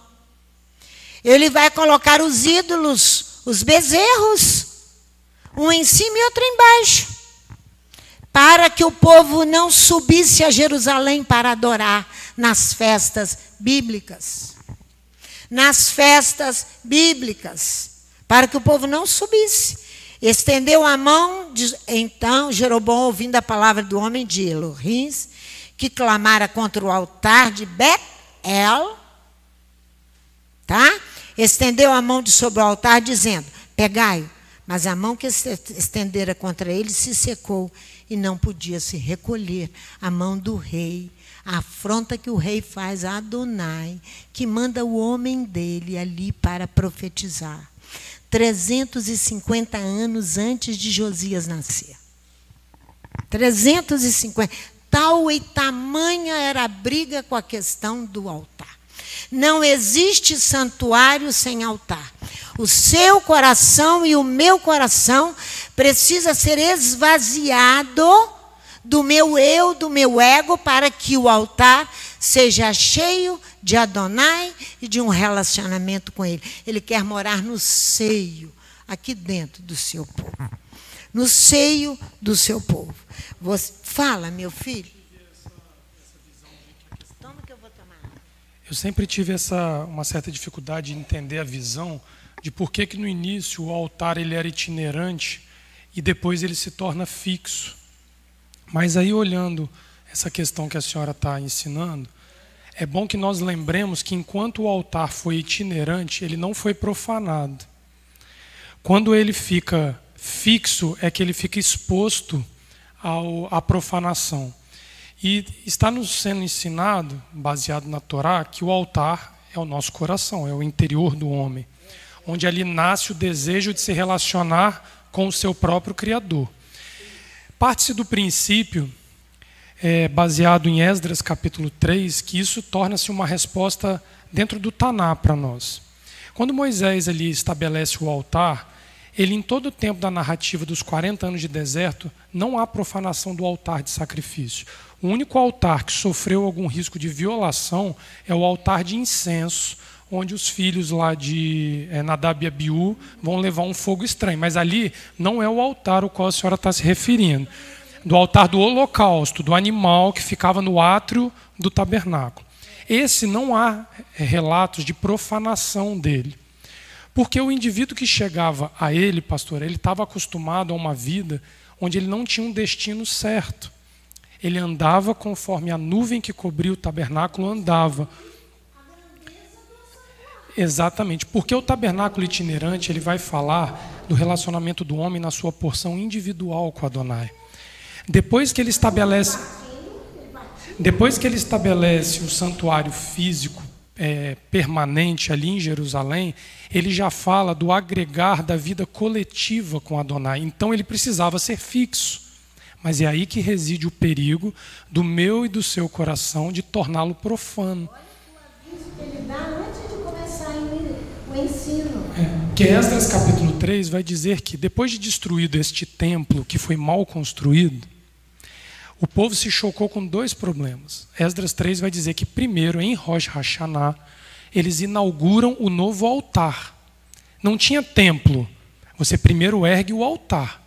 Ele vai colocar os ídolos, os bezerros, um em cima e outro embaixo, para que o povo não subisse a Jerusalém para adorar nas festas bíblicas. Nas festas bíblicas, para que o povo não subisse. Estendeu a mão, então Jeroboão, ouvindo a palavra do homem de Elohim, que clamara contra o altar de Betel, tá? Estendeu a mão de sobre o altar, dizendo, pegai-o. Mas a mão que estendera contra ele se secou e não podia se recolher. A mão do rei, a afronta que o rei faz a Adonai, que manda o homem dele ali para profetizar. 350 anos antes de Josias nascer. 350. Tal e tamanha era a briga com a questão do altar. Não existe santuário sem altar. O seu coração e o meu coração precisa ser esvaziado do meu eu, do meu ego, para que o altar seja cheio de Adonai e de um relacionamento com ele. Ele quer morar no seio, aqui dentro do seu povo. No seio do seu povo. Você, fala, meu filho. Toma que eu vou tomar. Eu sempre tive uma certa dificuldade de entender a visão de por que no início o altar ele era itinerante e depois ele se torna fixo. Mas aí, olhando essa questão que a senhora está ensinando, é bom que nós lembremos que enquanto o altar foi itinerante, ele não foi profanado. Quando ele fica fixo, é que ele fica exposto à profanação. E está nos sendo ensinado, baseado na Torá, que o altar é o nosso coração, é o interior do homem, onde ali nasce o desejo de se relacionar com o seu próprio Criador. Parte-se do princípio, baseado em Esdras capítulo 3, que isso torna-se uma resposta dentro do Taná para nós. Quando Moisés ali estabelece o altar, ele em todo o tempo da narrativa dos 40 anos de deserto, não há profanação do altar de sacrifício. O único altar que sofreu algum risco de violação é o altar de incenso, onde os filhos lá de Nadab e Abiú vão levar um fogo estranho. Mas ali não é o altar ao qual a senhora está se referindo. Do altar do holocausto, do animal que ficava no átrio do tabernáculo. Esse não há relatos de profanação dele. Porque o indivíduo que chegava a ele, pastor, ele estava acostumado a uma vida onde ele não tinha um destino certo. Ele andava conforme a nuvem que cobria o tabernáculo andava. Exatamente, porque o tabernáculo itinerante ele vai falar do relacionamento do homem na sua porção individual com Adonai. Depois que ele estabelece o santuário físico permanente ali em Jerusalém, ele já fala do agregar da vida coletiva com Adonai. Então ele precisava ser fixo. Mas é aí que reside o perigo do meu e do seu coração de torná-lo profano. Olha o aviso que ele dá antes de começar o ensino. Que Esdras capítulo 3 vai dizer que depois de destruído este templo que foi mal construído, o povo se chocou com dois problemas. Esdras 3 vai dizer que primeiro, em Rosh Hashanah, eles inauguram o novo altar. Não tinha templo. Você primeiro ergue o altar.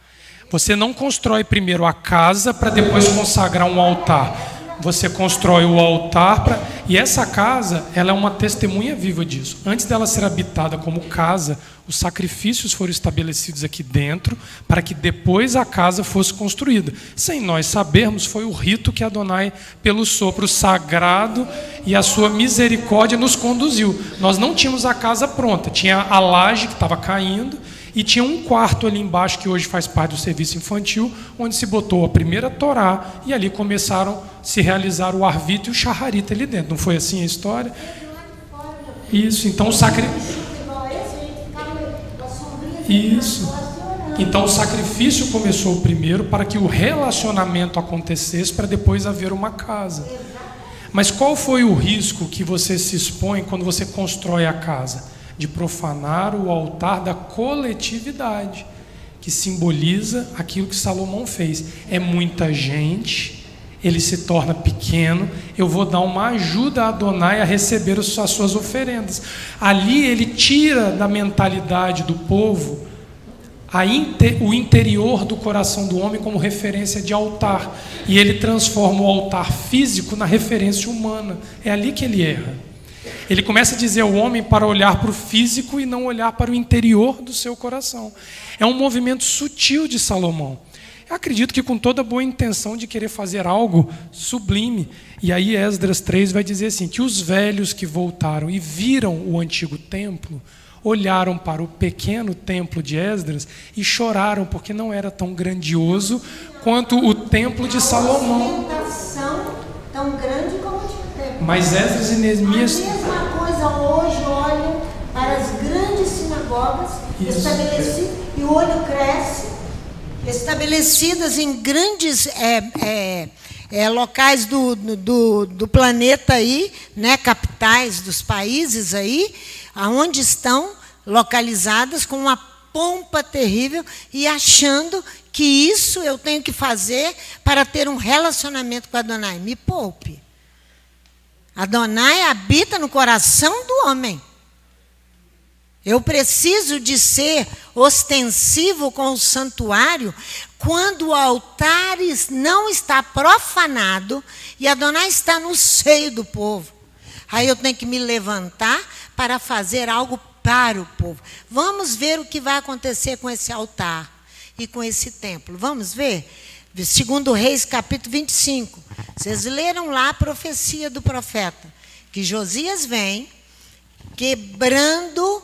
Você não constrói primeiro a casa para depois consagrar um altar. Você constrói o altar e essa casa ela é uma testemunha viva disso. Antes dela ser habitada como casa, os sacrifícios foram estabelecidos aqui dentro para que depois a casa fosse construída. Sem nós sabermos, foi o rito que Adonai, pelo sopro sagrado e a sua misericórdia, nos conduziu. Nós não tínhamos a casa pronta, tinha a laje que estava caindo, e tinha um quarto ali embaixo, que hoje faz parte do serviço infantil, onde se botou a primeira Torá, e ali começaram a se realizar o Arvit e o Shaharita ali dentro. Não foi assim a história? Isso, então o sacrifício... Isso. Então o sacrifício começou primeiro para que o relacionamento acontecesse, para depois haver uma casa. Mas qual foi o risco que você se expõe quando você constrói a casa? De profanar o altar da coletividade, que simboliza aquilo que Salomão fez. É muita gente, ele se torna pequeno, eu vou dar uma ajuda a Adonai a receber as suas oferendas. Ali ele tira da mentalidade do povo o interior do coração do homem como referência de altar, e ele transforma o altar físico na referência humana. É ali que ele erra. Ele começa a dizer ao homem para olhar para o físico e não olhar para o interior do seu coração. É um movimento sutil de Salomão. Eu acredito que com toda a boa intenção de querer fazer algo sublime. E aí Esdras 3 vai dizer assim, que os velhos que voltaram e viram o antigo templo, olharam para o pequeno templo de Esdras e choraram, porque não era tão grandioso quanto o templo de Salomão. Tão grande como o templo. Mas Esdras e Neemias... A mesma coisa hoje, olham para as grandes sinagogas estabelecidas, e o olho cresce, estabelecidas em grandes locais do planeta aí, né, capitais dos países aí, aonde estão localizadas com uma pompa terrível e achando que isso eu tenho que fazer para ter um relacionamento com Adonai. Me poupe. Adonai habita no coração do homem. Eu preciso de ser ostensivo com o santuário quando o altar não está profanado e Adonai está no seio do povo. Aí eu tenho que me levantar para fazer algo para o povo. Vamos ver o que vai acontecer com esse altar e com esse templo. Vamos ver? Segundo Reis, capítulo 25. Vocês leram lá a profecia do profeta, que Josias vem quebrando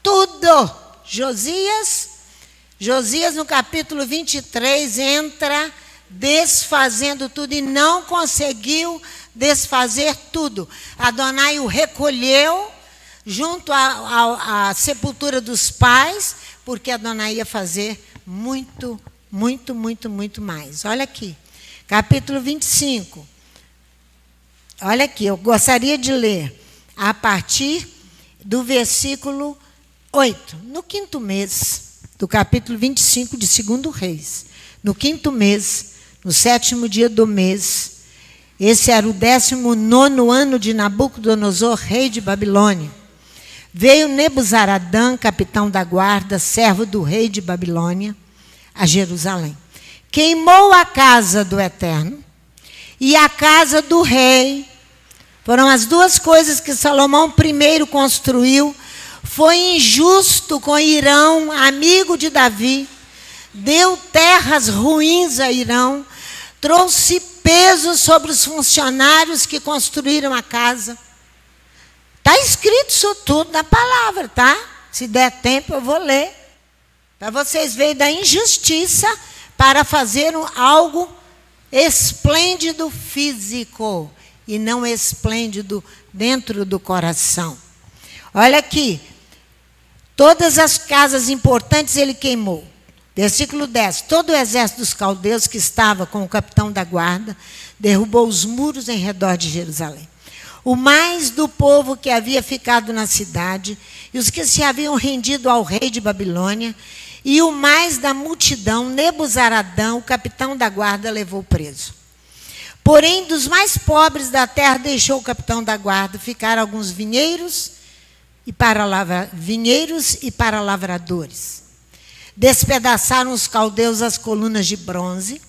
tudo. Josias no capítulo 23 entra desfazendo tudo, e não conseguiu desfazer tudo. Adonai o recolheu junto à sepultura dos pais, porque Adonai ia fazer muito, muito, muito, muito mais. Olha aqui, capítulo 25. Olha aqui, eu gostaria de ler a partir do versículo 8. No 5º mês do capítulo 25 de 2 Reis, no 5º mês, no 7º dia do mês, esse era o 19º ano de Nabucodonosor, rei de Babilônia. Veio Nebuzaradã, capitão da guarda, servo do rei de Babilônia, a Jerusalém. Queimou a casa do Eterno e a casa do rei. Foram as duas coisas que Salomão primeiro construiu. Foi injusto com Hirão, amigo de Davi. Deu terras ruins a Hirão. Trouxe peso sobre os funcionários que construíram a casa. Está escrito isso tudo na palavra, tá? Se der tempo eu vou ler. Para vocês verem da injustiça para fazer algo esplêndido físico e não esplêndido dentro do coração. Olha aqui. Todas as casas importantes ele queimou. Versículo 10. Todo o exército dos caldeus que estava com o capitão da guarda derrubou os muros em redor de Jerusalém. O mais do povo que havia ficado na cidade e os que se haviam rendido ao rei de Babilônia e o mais da multidão, Nebuzaradã, o capitão da guarda, levou preso. Porém, dos mais pobres da terra deixou o capitão da guarda ficar alguns vinheiros e para lavradores. Despedaçaram os caldeus as colunas de bronze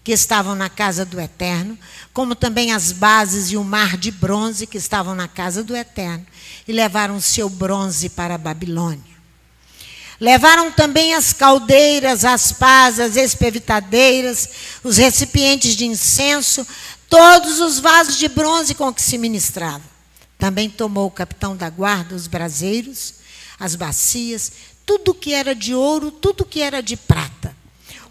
que estavam na casa do Eterno, como também as bases e o mar de bronze que estavam na casa do Eterno, e levaram seu bronze para a Babilônia. Levaram também as caldeiras, as pás, as espevitadeiras, os recipientes de incenso, todos os vasos de bronze com que se ministrava. Também tomou o capitão da guarda os braseiros, as bacias, tudo que era de ouro, tudo que era de prata.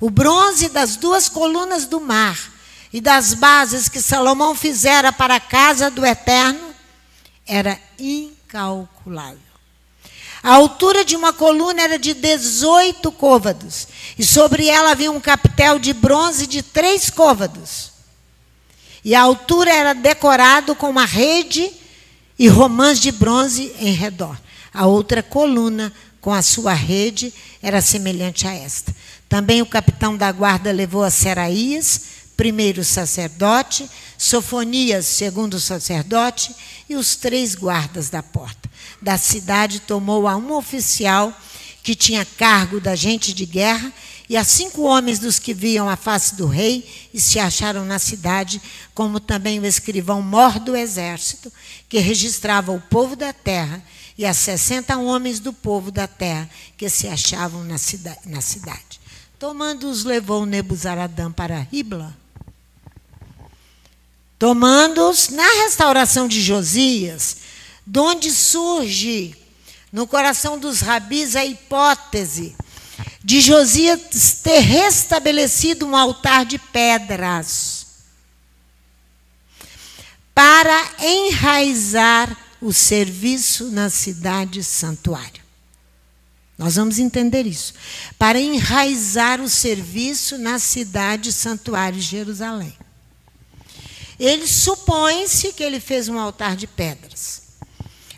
O bronze das duas colunas do mar e das bases que Salomão fizera para a casa do Eterno era incalculável. A altura de uma coluna era de 18 côvados, e sobre ela havia um capitel de bronze de 3 côvados. E a altura era decorado com uma rede e romãs de bronze em redor. A outra coluna, com a sua rede, era semelhante a esta. Também o capitão da guarda levou a Seraías, primeiro sacerdote, Sofonias, segundo sacerdote, e os 3 guardas da porta. Da cidade tomou a um oficial que tinha cargo da gente de guerra, e a 5 homens dos que viam a face do rei e se acharam na cidade, como também o escrivão-mor do exército, que registrava o povo da terra, e a 60 homens do povo da terra que se achavam na cidade. Tomando-os, levou Nebuzaradã para Ribla. Tomando-os, na restauração de Josias, de onde surge no coração dos rabis a hipótese de Josias ter restabelecido um altar de pedras para enraizar o serviço na cidade santuário. Nós vamos entender isso. Para enraizar o serviço na cidade santuário de Jerusalém. Ele supõe-se que ele fez um altar de pedras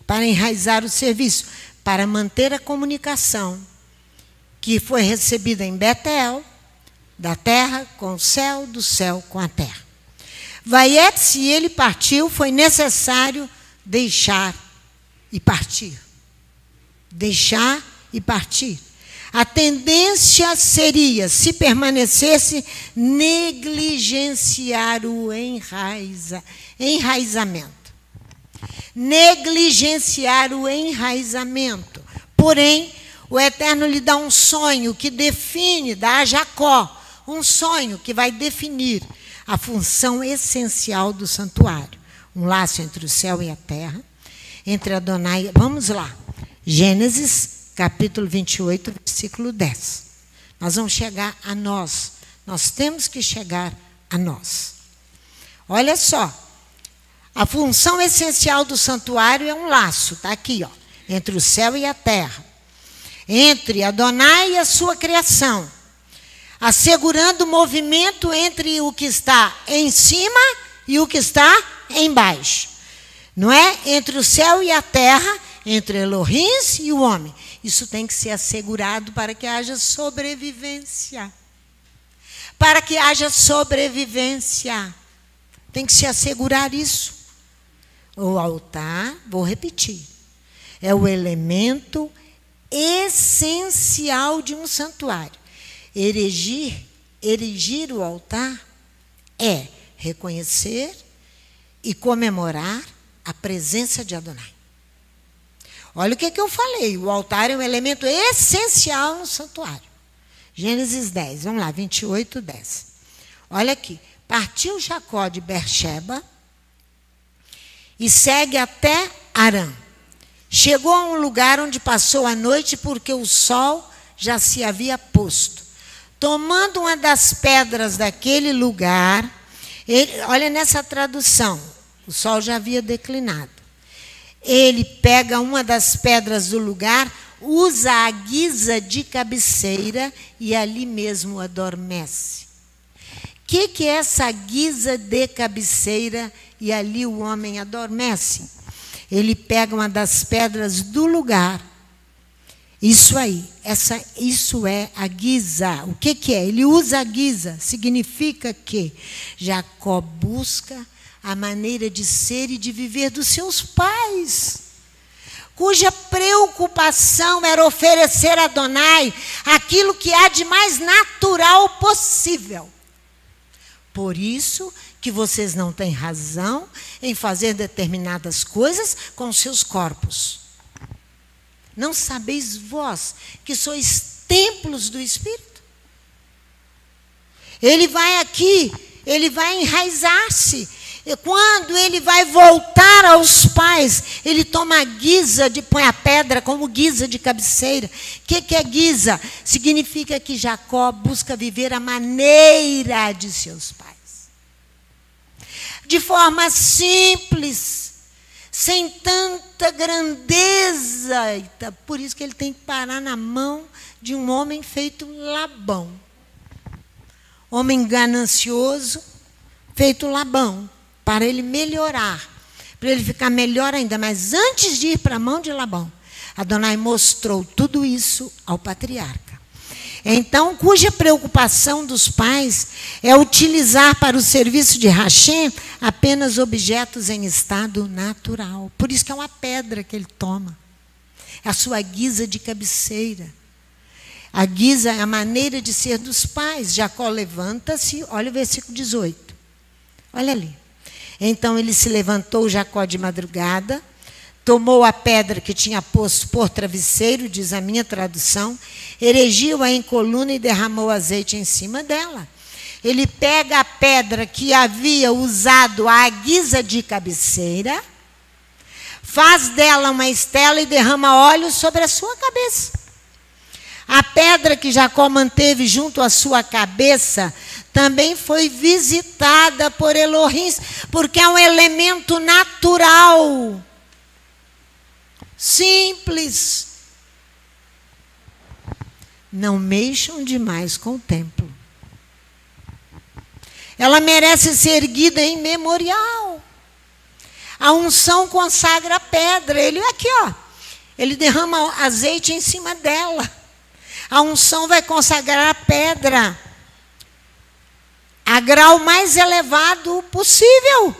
para enraizar o serviço, para manter a comunicação que foi recebida em Betel, da terra com o céu, do céu com a terra. Vaiete, e ele partiu, foi necessário deixar e partir. Deixar e partir. A tendência seria, se permanecesse, negligenciar o enraizamento. Negligenciar o enraizamento. Porém, o Eterno lhe dá um sonho que define, dá a Jacó, um sonho que vai definir a função essencial do santuário. Um laço entre o céu e a terra, entre Adonai. Vamos lá. Gênesis, capítulo 28, versículo 10. Nós vamos chegar a nós Nós temos que chegar a nós. Olha só. A função essencial do santuário é um laço, está aqui, ó, entre o céu e a terra. Entre Adonai e a sua criação. Assegurando o movimento entre o que está em cima e o que está embaixo. Não é? Entre o céu e a terra, entre Elohim e o homem. Isso tem que ser assegurado para que haja sobrevivência. Para que haja sobrevivência. Tem que se assegurar isso. O altar, vou repetir, é o elemento essencial de um santuário. Erigir o altar é reconhecer e comemorar a presença de Adonai. Olha o que eu falei, o altar é um elemento essencial no santuário. Gênesis 10, vamos lá, 28, 10. Olha aqui, partiu Jacó de Beersheba e segue até Harã. Chegou a um lugar onde passou a noite porque o sol já se havia posto. Tomando uma das pedras daquele lugar, olha nessa tradução, o sol já havia declinado. Ele pega uma das pedras do lugar, usa a guisa de cabeceira e ali mesmo adormece. O que é essa guisa de cabeceira e ali o homem adormece? Ele pega uma das pedras do lugar. Isso aí, isso é a guisa. O que é? Ele usa a guisa. Significa que Jacó busca a maneira de ser e de viver dos seus pais, cuja preocupação era oferecer a Adonai aquilo que há de mais natural possível. Por isso que vocês não têm razão em fazer determinadas coisas com seus corpos. Não sabeis vós que sois templos do Espírito? Ele vai aqui, ele vai enraizar-se. E quando ele vai voltar aos pais, ele toma a guisa, põe a pedra como guisa de cabeceira. O que é guisa? Significa que Jacó busca viver a maneira de seus pais. De forma simples, sem tanta grandeza. Por isso que ele tem que parar na mão de um homem feito Labão. Homem ganancioso, feito Labão. Para ele melhorar, para ele ficar melhor ainda. Mas antes de ir para a mão de Labão, Adonai mostrou tudo isso ao patriarca. Então, cuja preocupação dos pais é utilizar para o serviço de Hashem apenas objetos em estado natural. Por isso que é uma pedra que ele toma. É a sua guisa de cabeceira. A guisa é a maneira de ser dos pais. Jacó levanta-se, olha o versículo 18. Olha ali. Então ele se levantou, Jacó, de madrugada, tomou a pedra que tinha posto por travesseiro, diz a minha tradução, erigiu-a em coluna e derramou azeite em cima dela. Ele pega a pedra que havia usado a guisa de cabeceira, faz dela uma estela e derrama óleo sobre a sua cabeça. A pedra que Jacó manteve junto à sua cabeça também foi visitada por Elohim, porque é um elemento natural, simples. Não mexam demais com o templo. Ela merece ser erguida em memorial. A unção consagra a pedra. Ele aqui, ó, ele derrama azeite em cima dela. A unção vai consagrar a pedra a grau mais elevado possível.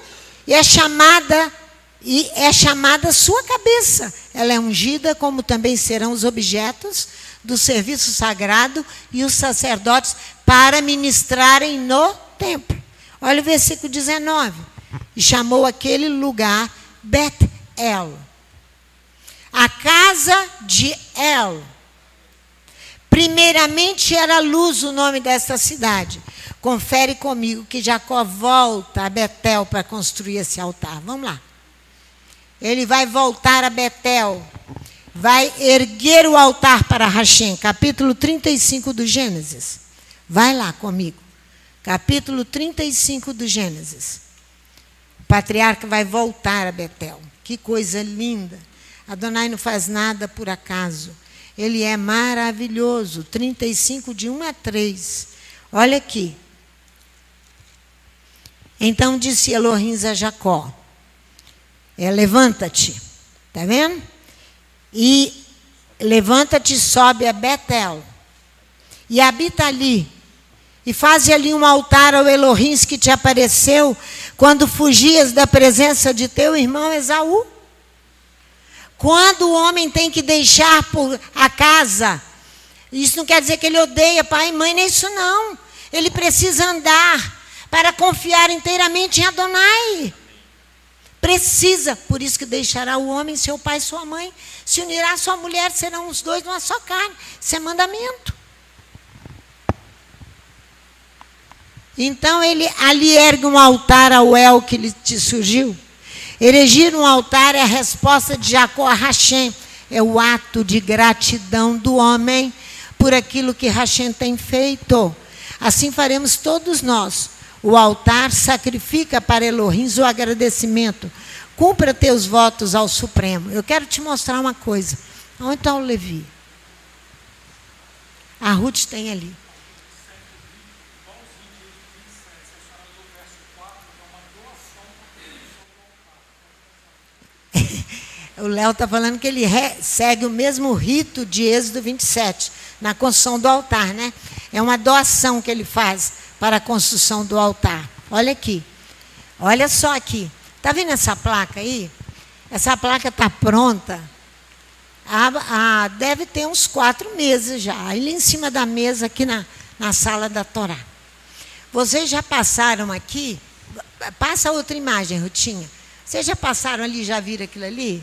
E é chamada sua cabeça. Ela é ungida, como também serão os objetos do serviço sagrado e os sacerdotes para ministrarem no templo. Olha o versículo 19. E chamou aquele lugar Bet-El, a casa de El. Primeiramente era Luz o nome desta cidade. Confere comigo que Jacó volta a Betel para construir esse altar. Vamos lá. Ele vai voltar a Betel. Vai erguer o altar para Hashem. Capítulo 35 do Gênesis. Vai lá comigo. capítulo 35 do Gênesis. O patriarca vai voltar a Betel. Que coisa linda. Adonai não faz nada por acaso. Ele é maravilhoso. 35, de 1 a 3. Olha aqui. Então disse Elohim a Jacó: levanta-te. Está vendo? E levanta-te, sobe a Betel. E habita ali. E faze ali um altar ao Elohim que te apareceu quando fugias da presença de teu irmão Esaú. Quando o homem tem que deixar por a casa, isso não quer dizer que ele odeia pai e mãe, nem isso não. Ele precisa andar para confiar inteiramente em Adonai. Precisa, por isso que deixará o homem, seu pai e sua mãe, se unirá à sua mulher, serão os dois numa só carne. Isso é mandamento. Então ele ali ergue um altar ao El que lhe te surgiu. Erigir um altar é a resposta de Jacó a Rachem. É o ato de gratidão do homem por aquilo que Rachem tem feito. Assim faremos todos nós. O altar sacrifica para Elohim o agradecimento. Cumpra teus votos ao Supremo. Eu quero te mostrar uma coisa. Onde está o Levi? A Ruth tem ali. O Léo está falando que ele segue o mesmo rito de Êxodo 27, na construção do altar, né? É uma doação que ele faz para a construção do altar. Olha aqui. Olha só aqui. Está vendo essa placa aí? Essa placa está pronta. Deve ter uns 4 meses já. Ali em cima da mesa, aqui na sala da Torá. Vocês já passaram aqui? Passa outra imagem, Rutinha. Vocês já passaram ali, já viram aquilo ali?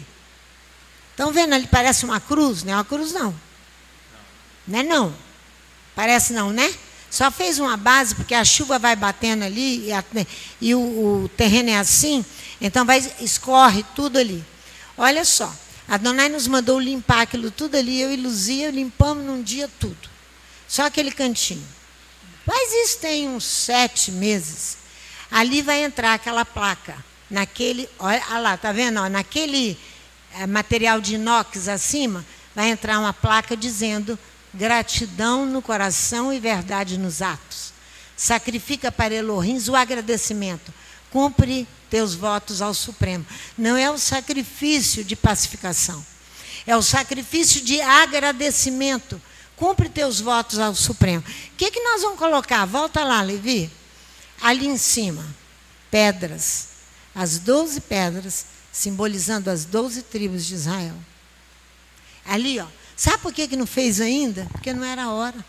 Estão vendo ali? Parece uma cruz? Não é uma cruz, não. Não é não. Parece não, né? Só fez uma base, porque a chuva vai batendo ali, e o terreno é assim, então escorre tudo ali. Olha só, Adonai nos mandou limpar aquilo tudo ali, eu e Luzia limpamos num dia tudo. Só aquele cantinho. Mas isso tem uns 7 meses. Ali vai entrar aquela placa. Naquele, olha lá, tá vendo? Ó, naquele material de inox acima, vai entrar uma placa dizendo: gratidão no coração e verdade nos atos. Sacrifica para Elohim o agradecimento. Cumpre teus votos ao Supremo. Não é o sacrifício de pacificação. É o sacrifício de agradecimento. Cumpre teus votos ao Supremo. O que nós vamos colocar? Volta lá, Levi. Ali em cima, pedras. As 12 pedras, simbolizando as 12 tribos de Israel. Ali, ó. Sabe por que não fez ainda? Porque não era a hora.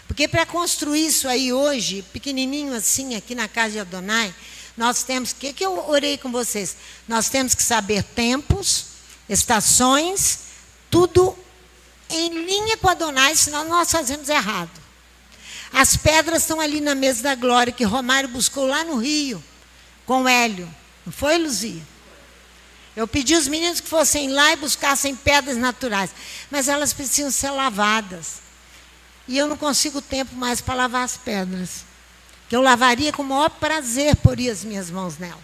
Porque para construir isso aí hoje, pequenininho assim, aqui na casa de Adonai, nós temos... O que eu orei com vocês? Nós temos que saber tempos, estações, tudo em linha com Adonai, senão nós fazemos errado. As pedras estão ali na mesa da glória, que Romário buscou lá no Rio, com Hélio. Não foi, Luzia? Eu pedi aos meninos que fossem lá e buscassem pedras naturais. Mas elas precisam ser lavadas. E eu não consigo tempo mais para lavar as pedras. Que eu lavaria com o maior prazer, poria as minhas mãos nela.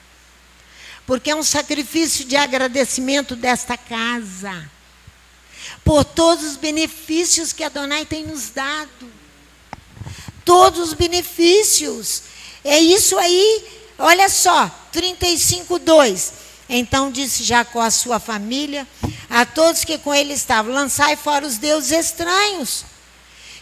Porque é um sacrifício de agradecimento desta casa. Por todos os benefícios que Adonai tem nos dado. Todos os benefícios. É isso aí. Olha só, 35:2. Então disse Jacó à sua família, a todos que com ele estavam: lançai fora os deuses estranhos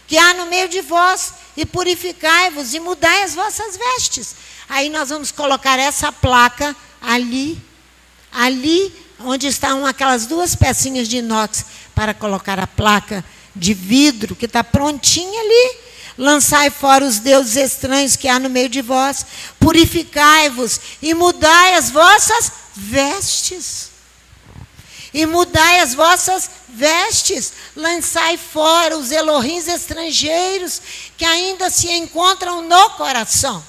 que há no meio de vós, e purificai-vos, e mudai as vossas vestes. Aí nós vamos colocar essa placa ali onde estão aquelas 2 pecinhas de inox, para colocar a placa de vidro, que está prontinha ali. Lançai fora os deuses estranhos que há no meio de vós, purificai-vos, e mudai as vossas vestes. E mudai as vossas vestes. Lançai fora os Elohins estrangeiros que ainda se encontram no coração.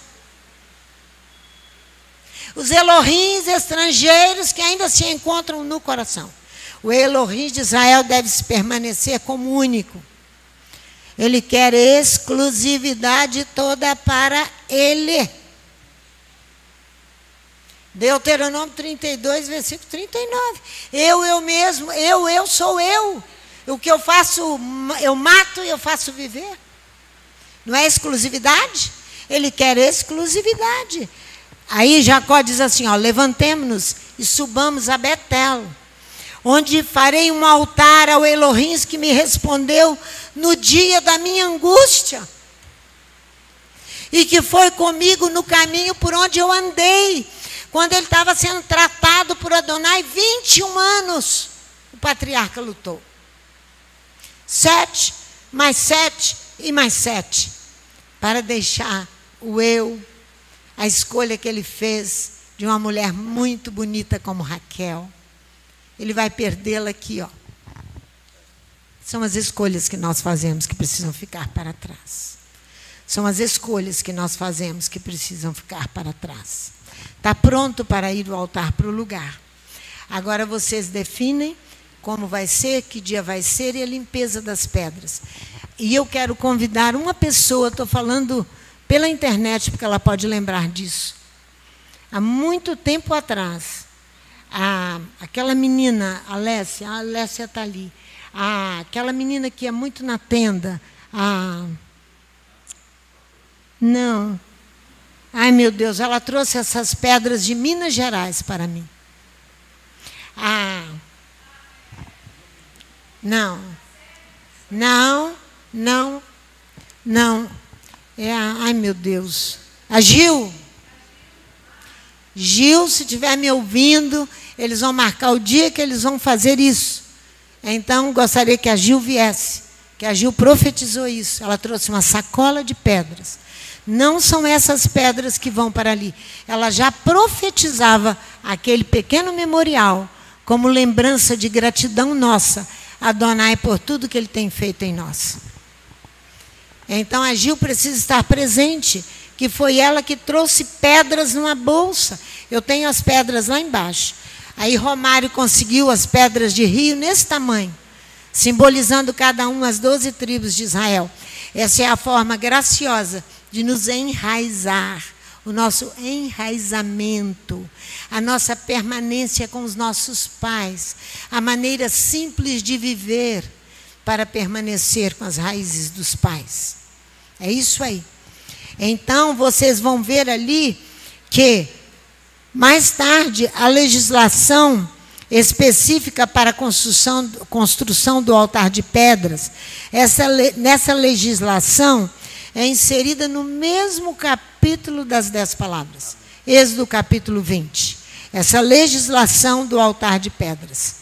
Os Elohins estrangeiros que ainda se encontram no coração. O Elohim de Israel deve permanecer como único. Ele quer exclusividade toda para ele. Deuteronômio 32, versículo 39. Eu mesmo, eu sou eu. O que eu faço, eu mato e eu faço viver. Não é exclusividade? Ele quer exclusividade. Aí Jacó diz assim, ó, levantemo-nos e subamos a Betel, onde farei um altar ao Elohim que me respondeu no dia da minha angústia, e que foi comigo no caminho por onde eu andei, quando ele estava sendo tratado por Adonai, 21 anos, o patriarca lutou. 7, mais 7 e mais 7, para deixar o eu, a escolha que ele fez de uma mulher muito bonita como Raquel. Ele vai perdê-la aqui, ó. São as escolhas que nós fazemos que precisam ficar para trás. São as escolhas que nós fazemos que precisam ficar para trás. Está pronto para ir ao altar, para o lugar. Agora vocês definem como vai ser, que dia vai ser e a limpeza das pedras. E eu quero convidar uma pessoa, estou falando pela internet, porque ela pode lembrar disso. Há muito tempo atrás, aquela menina, a Alessia está ali, aquela menina que é muito na tenda, não, ai meu Deus, ela trouxe essas pedras de Minas Gerais para mim. Não. Ai meu Deus. A Gil, se estiver me ouvindo, eles vão marcar o dia que eles vão fazer isso. Então, gostaria que a Gil viesse, que a Gil profetizou isso. Ela trouxe uma sacola de pedras. Não são essas pedras que vão para ali. Ela já profetizava aquele pequeno memorial como lembrança de gratidão nossa a Adonai por tudo que ele tem feito em nós. Então, a Gil precisa estar presente, que foi ela que trouxe pedras numa bolsa. Eu tenho as pedras lá embaixo. Aí Romário conseguiu as pedras de rio nesse tamanho, simbolizando cada uma as 12 tribos de Israel. Essa é a forma graciosa de nos enraizar, o nosso enraizamento, a nossa permanência com os nossos pais, a maneira simples de viver para permanecer com as raízes dos pais. É isso aí. Então, vocês vão ver ali que, mais tarde, a legislação específica para a construção do altar de pedras, nessa legislação é inserida no mesmo capítulo das 10 palavras, Êxodo capítulo 20. Essa legislação do altar de pedras.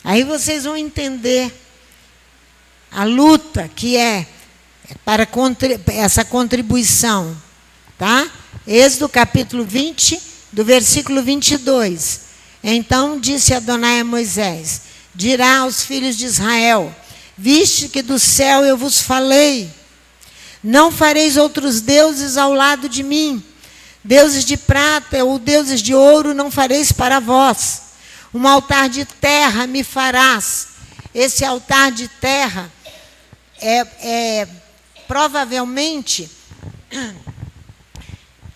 Aí vocês vão entender a luta que é para essa contribuição, tá? Êxodo capítulo 20, do versículo 22. Então disse Adonai a Moisés: dirá aos filhos de Israel: viste que do céu eu vos falei, não fareis outros deuses ao lado de mim, deuses de prata ou deuses de ouro não fareis para vós. Um altar de terra me farás. Esse altar de terra provavelmente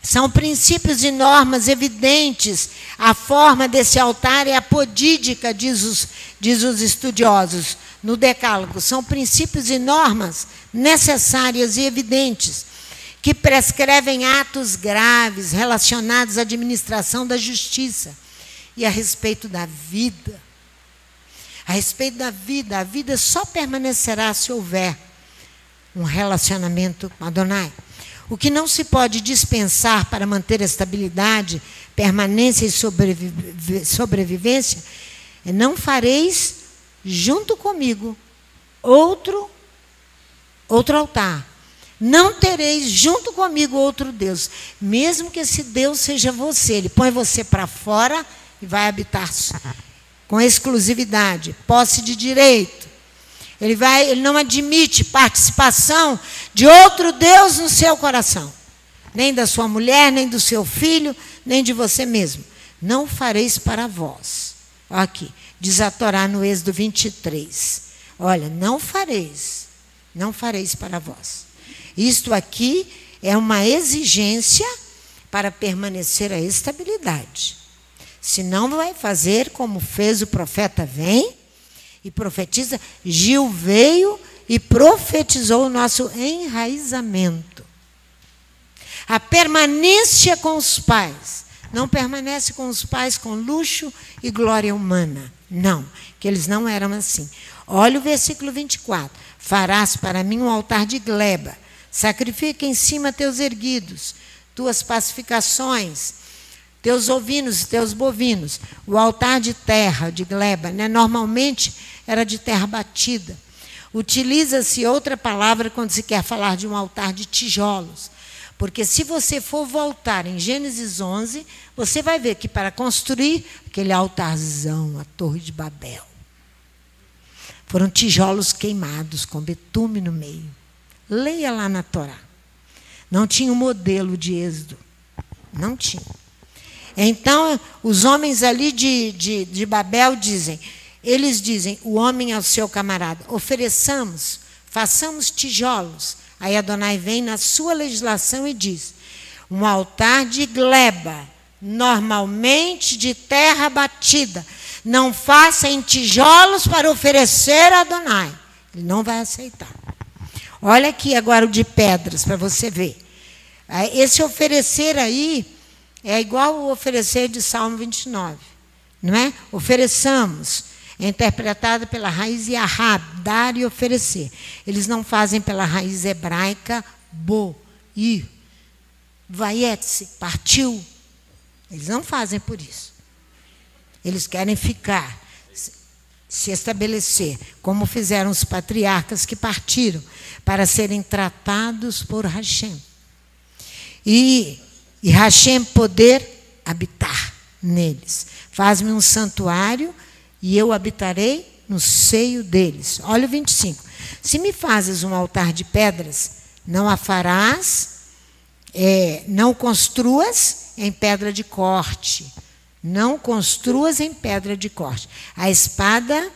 são princípios e normas evidentes. A forma desse altar é apodídica, diz os estudiosos, no Decálogo. São princípios e normas necessárias e evidentes, que prescrevem atos graves relacionados à administração da justiça e a respeito da vida. A respeito da vida, a vida só permanecerá se houver um relacionamento com Adonai. O que não se pode dispensar para manter a estabilidade, permanência e sobrevivência é: não fareis junto comigo outro altar. Não tereis junto comigo outro Deus, mesmo que esse Deus seja você. Ele põe você para fora e vai habitar com exclusividade, posse de direito. Ele não admite participação de outro Deus no seu coração, nem da sua mulher, nem do seu filho, nem de você mesmo. Não fareis para vós. Aqui, diz a Torá no Êxodo 23. Olha, não fareis. não fareis para vós. Isto aqui é uma exigência para permanecer a estabilidade. Senão vai fazer como fez o profeta, vem e profetiza. Gil veio e profetizou o nosso enraizamento. A permanência com os pais. Não permanece com os pais com luxo e glória humana. Não, que eles não eram assim. Olha o versículo 24. Farás para mim um altar de gleba. Sacrifica em cima teus erguidos, tuas pacificações, teus ovinos e teus bovinos. O altar de terra, de gleba, né? Normalmente era de terra batida. Utiliza-se outra palavra quando se quer falar de um altar de tijolos. Porque se você for voltar em Gênesis 11, você vai ver que para construir aquele altarzão, a Torre de Babel, foram tijolos queimados com betume no meio. Leia lá na Torá. Não tinha um modelo de Êxodo. Não tinha. Então, os homens ali de Babel dizem, eles dizem, o homem ao seu camarada, ofereçamos, façamos tijolos. Aí Adonai vem na sua legislação e diz, um altar de gleba, normalmente de terra batida, não faça em tijolos para oferecer a Adonai. Ele não vai aceitar. Olha aqui agora o de pedras, para você ver. Esse oferecer aí é igual o oferecer de Salmo 29. Não é? Ofereçamos. É interpretada pela raiz Yahab, dar e oferecer. Eles não fazem pela raiz hebraica bo, ir, vaietse, partiu. Eles não fazem por isso. Eles querem ficar, se estabelecer, como fizeram os patriarcas que partiram, para serem tratados por Hashem. E Hashem poder habitar neles. Faz-me um santuário e eu habitarei no seio deles. Olha o 25. Se me fazes um altar de pedras, não a farás, não construas em pedra de corte. Não construas em pedra de corte. A espada,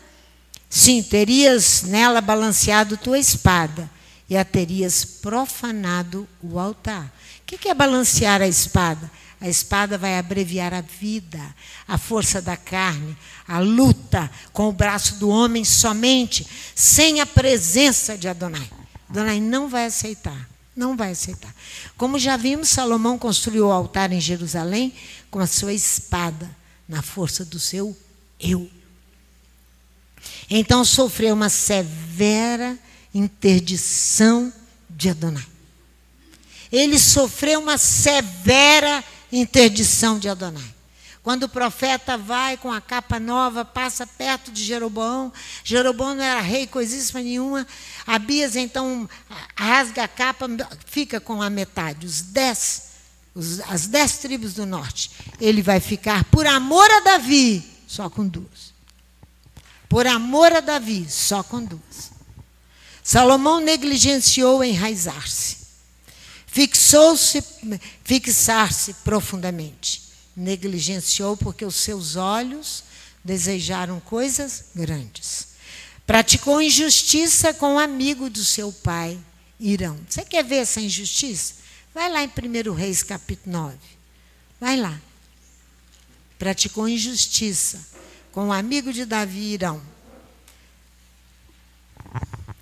sim, terias nela balanceado tua espada e a terias profanado o altar. O que é balancear a espada? A espada vai abreviar a vida, a força da carne, a luta com o braço do homem somente, sem a presença de Adonai. Adonai não vai aceitar, não vai aceitar. Como já vimos, Salomão construiu o altar em Jerusalém com a sua espada, na força do seu eu. Então sofreu uma severa interdição de Adonai. Ele sofreu uma severa interdição de Adonai. Quando o profeta vai com a capa nova, passa perto de Jeroboão, Jeroboão não era rei, coisíssima nenhuma, Abias então rasga a capa, fica com a metade, as 10 tribos do norte. Ele vai ficar, por amor a Davi, só com 2. Por amor a Davi, só com 2. Salomão negligenciou enraizar-se. Fixar-se profundamente. Negligenciou porque os seus olhos desejaram coisas grandes. Praticou injustiça com o amigo do seu pai, Irão. Você quer ver essa injustiça? Vai lá em 1 Reis, capítulo 9. Vai lá. Praticou injustiça com o amigo de Davi, Irão.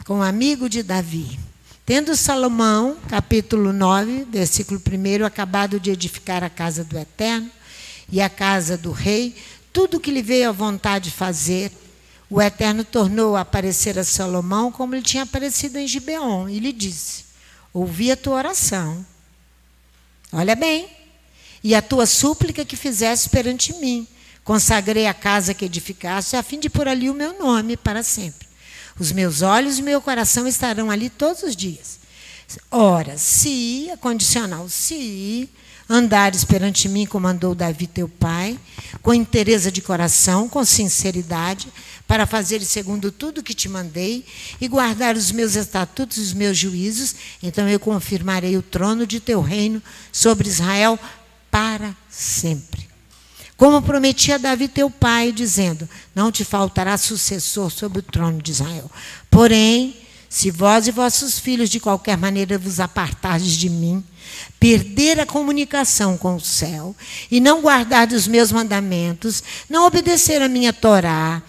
Com o amigo de Davi. Tendo Salomão, capítulo 9, versículo 1, acabado de edificar a casa do Eterno e a casa do rei, tudo o que lhe veio à vontade fazer, o Eterno tornou a aparecer a Salomão como ele tinha aparecido em Gibeon, e lhe disse, ouvi a tua oração, olha bem, e a tua súplica que fizeste perante mim, consagrei a casa que edificaste, a fim de pôr ali o meu nome para sempre. Os meus olhos e meu coração estarão ali todos os dias. Ora, se, a condicional, se andares perante mim, como andou Davi teu pai, com inteireza de coração, com sinceridade, para fazer segundo tudo que te mandei, e guardar os meus estatutos e os meus juízos, então eu confirmarei o trono de teu reino sobre Israel para sempre. Como prometi a Davi teu pai, dizendo, não te faltará sucessor sobre o trono de Israel. Porém, se vós e vossos filhos de qualquer maneira vos apartardes de mim, perder a comunicação com o céu, e não guardar os meus mandamentos, não obedecer a minha Torá,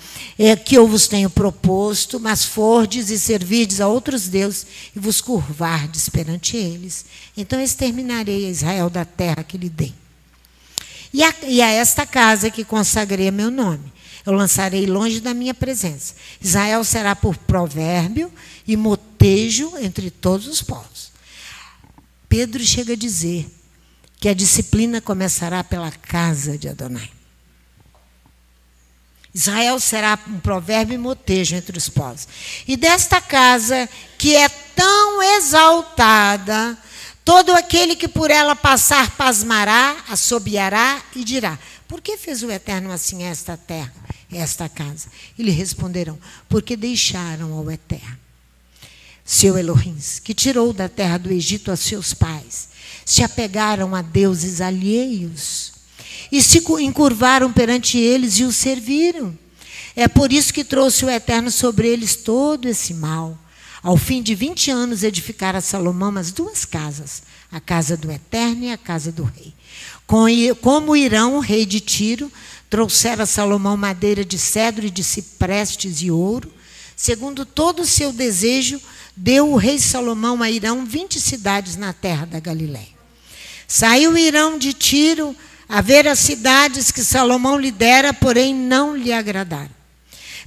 que eu vos tenho proposto, mas fordes e servirdes a outros deuses, e vos curvardes perante eles, então exterminarei a Israel da terra que lhe dei. E a esta casa que consagrei a meu nome, eu lançarei longe da minha presença. Israel será por provérbio e motejo entre todos os povos. Pedro chega a dizer que a disciplina começará pela casa de Adonai. Israel será um provérbio e motejo entre os povos. E desta casa que é tão exaltada, todo aquele que por ela passar pasmará, assobiará e dirá: por que fez o Eterno assim esta terra, esta casa? E lhe responderão: porque deixaram ao Eterno, seu Elohim, que tirou da terra do Egito a seus pais, se apegaram a deuses alheios e se encurvaram perante eles e os serviram. É por isso que trouxe o Eterno sobre eles todo esse mal. Ao fim de 20 anos edificara Salomão as duas casas, a casa do Eterno e a casa do rei. Como Irão, o rei de Tiro, trouxera a Salomão madeira de cedro e de ciprestes e ouro, segundo todo o seu desejo, deu o rei Salomão a Irão 20 cidades na terra da Galiléia. Saiu Irão de Tiro a ver as cidades que Salomão lhe dera, porém não lhe agradaram.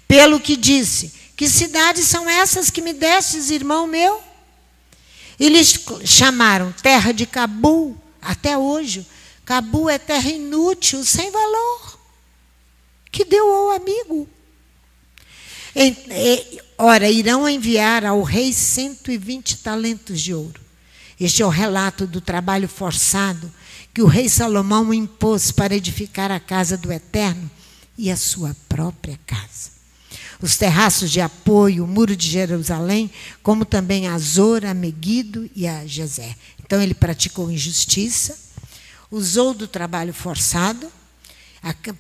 Pelo que disse: que cidades são essas que me destes, irmão meu? E lhes chamaram terra de Cabul, até hoje. Cabul é terra inútil, sem valor, que deu ao amigo. Ora, irão enviar ao rei 120 talentos de ouro. Este é o relato do trabalho forçado que o rei Salomão impôs para edificar a casa do Eterno e a sua própria casa. Os terraços de apoio, o muro de Jerusalém, como também a Zor, a Meguido e a Gezer. Então ele praticou injustiça, usou do trabalho forçado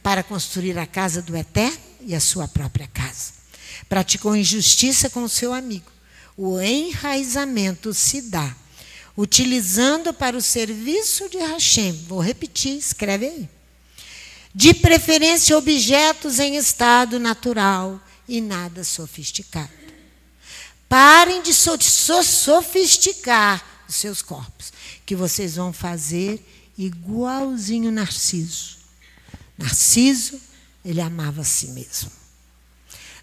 para construir a casa do Eterno e a sua própria casa. Praticou injustiça com o seu amigo. O enraizamento se dá utilizando para o serviço de Hashem. Vou repetir, escreve aí. De preferência objetos em estado natural e nada sofisticado. Parem de sofisticar os seus corpos, que vocês vão fazer igualzinho Narciso. Narciso, ele amava a si mesmo.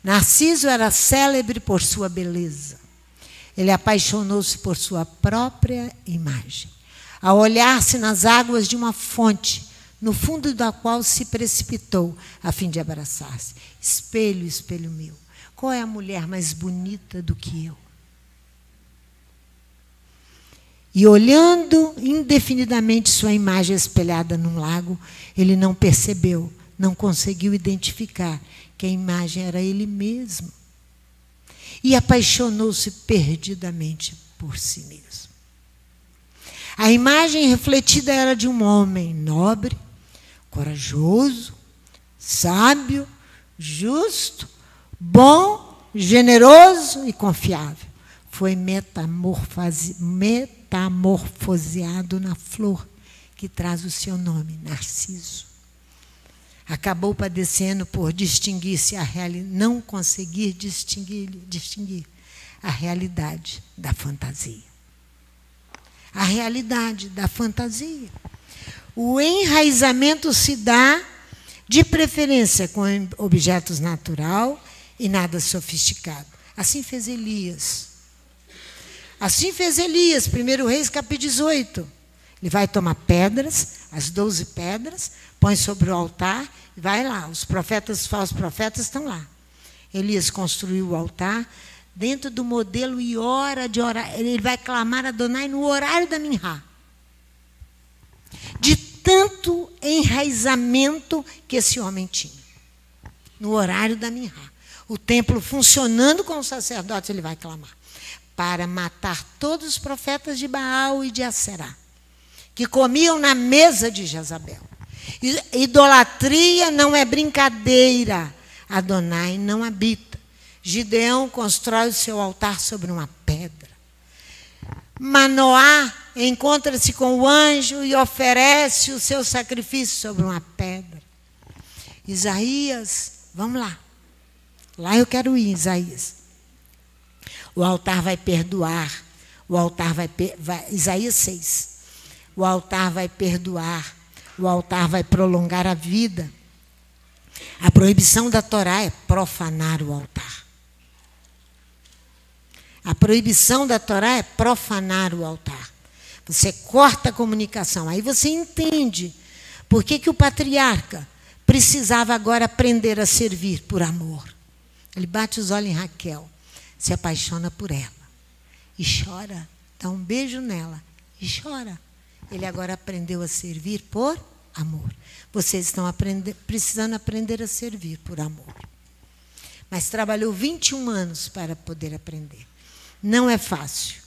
Narciso era célebre por sua beleza. Ele apaixonou-se por sua própria imagem. Ao olhar-se nas águas de uma fonte, no fundo da qual se precipitou, a fim de abraçar-se. Espelho, espelho meu, qual é a mulher mais bonita do que eu? E olhando indefinidamente sua imagem espelhada num lago, ele não percebeu, não conseguiu identificar que a imagem era ele mesmo. E apaixonou-se perdidamente por si mesmo. A imagem refletida era de um homem nobre, corajoso, sábio, justo, bom, generoso e confiável. Foi metamorfoseado na flor que traz o seu nome, Narciso. Acabou padecendo por distinguir-se não conseguir distinguir a realidade da fantasia. A realidade da fantasia. O enraizamento se dá, de preferência, com objetos natural e nada sofisticado. Assim fez Elias. Assim fez Elias, 1 Reis, capítulo 18. Ele vai tomar pedras, as 12 pedras, põe sobre o altar e vai lá. Os profetas, os falsos profetas estão lá. Elias construiu o altar dentro do modelo e hora de orar. Ele vai clamar a Adonai no horário da minhá. De tanto enraizamento que esse homem tinha. No horário da minhá. O templo funcionando com os sacerdotes, ele vai clamar. Para matar todos os profetas de Baal e de Aserá, que comiam na mesa de Jezabel. Idolatria não é brincadeira. Adonai não habita. Gideão constrói o seu altar sobre uma pedra. Manoá encontra-se com o anjo e oferece o seu sacrifício sobre uma pedra. Isaías, vamos lá. Lá eu quero ir, Isaías. O altar vai perdoar. O altar vai Isaías 6. O altar vai perdoar. O altar vai prolongar a vida. A proibição da Torá é profanar o altar. A proibição da Torá é profanar o altar. Você corta a comunicação. Aí você entende por que o patriarca precisava agora aprender a servir por amor. Ele bate os olhos em Raquel, se apaixona por ela e chora, dá um beijo nela e chora. Ele agora aprendeu a servir por amor. Vocês estão precisando aprender a servir por amor. Mas trabalhou 21 anos para poder aprender. Não é fácil.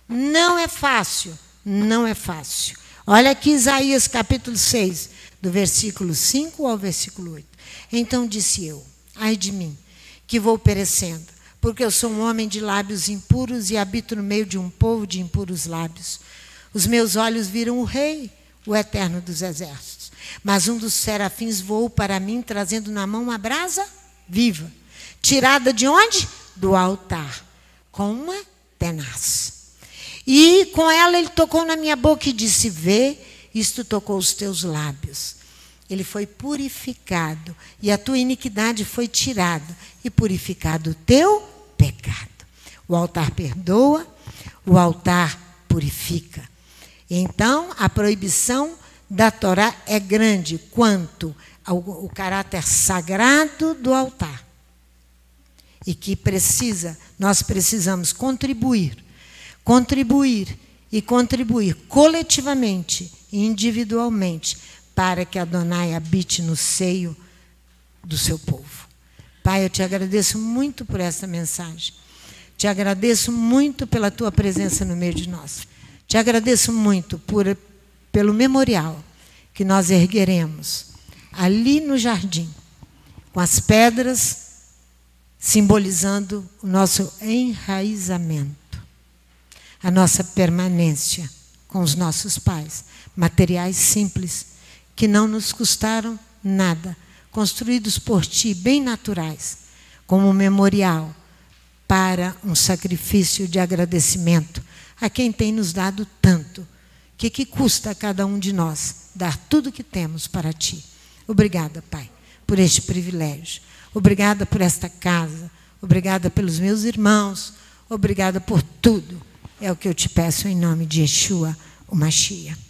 Não é fácil. Não é fácil. Olha aqui Isaías capítulo 6, do versículo 5 ao versículo 8. Então disse eu, ai de mim, que vou perecendo, porque eu sou um homem de lábios impuros e habito no meio de um povo de impuros lábios. Os meus olhos viram o Rei, o Eterno dos Exércitos. Mas um dos serafins voou para mim, trazendo na mão uma brasa viva. Tirada de onde? Do altar, com uma tenaz. E com ela ele tocou na minha boca e disse, vê, isto tocou os teus lábios. Ele foi purificado, e a tua iniquidade foi tirada, e purificado o teu pecado. O altar perdoa, o altar purifica. Então, a proibição da Torá é grande quanto ao caráter sagrado do altar. E que nós precisamos contribuir coletivamente e individualmente para que Adonai habite no seio do seu povo. Pai, eu te agradeço muito por essa mensagem. Te agradeço muito pela tua presença no meio de nós. Te agradeço muito pelo memorial que nós ergueremos ali no jardim, com as pedras simbolizando o nosso enraizamento, a nossa permanência com os nossos pais, materiais simples, que não nos custaram nada, construídos por ti, bem naturais, como um memorial para um sacrifício de agradecimento a quem tem nos dado tanto. Que custa a cada um de nós dar tudo que temos para ti. Obrigada, Pai, por este privilégio. Obrigada por esta casa. Obrigada pelos meus irmãos. Obrigada por tudo. É o que eu te peço em nome de Yeshua, o Mashiach.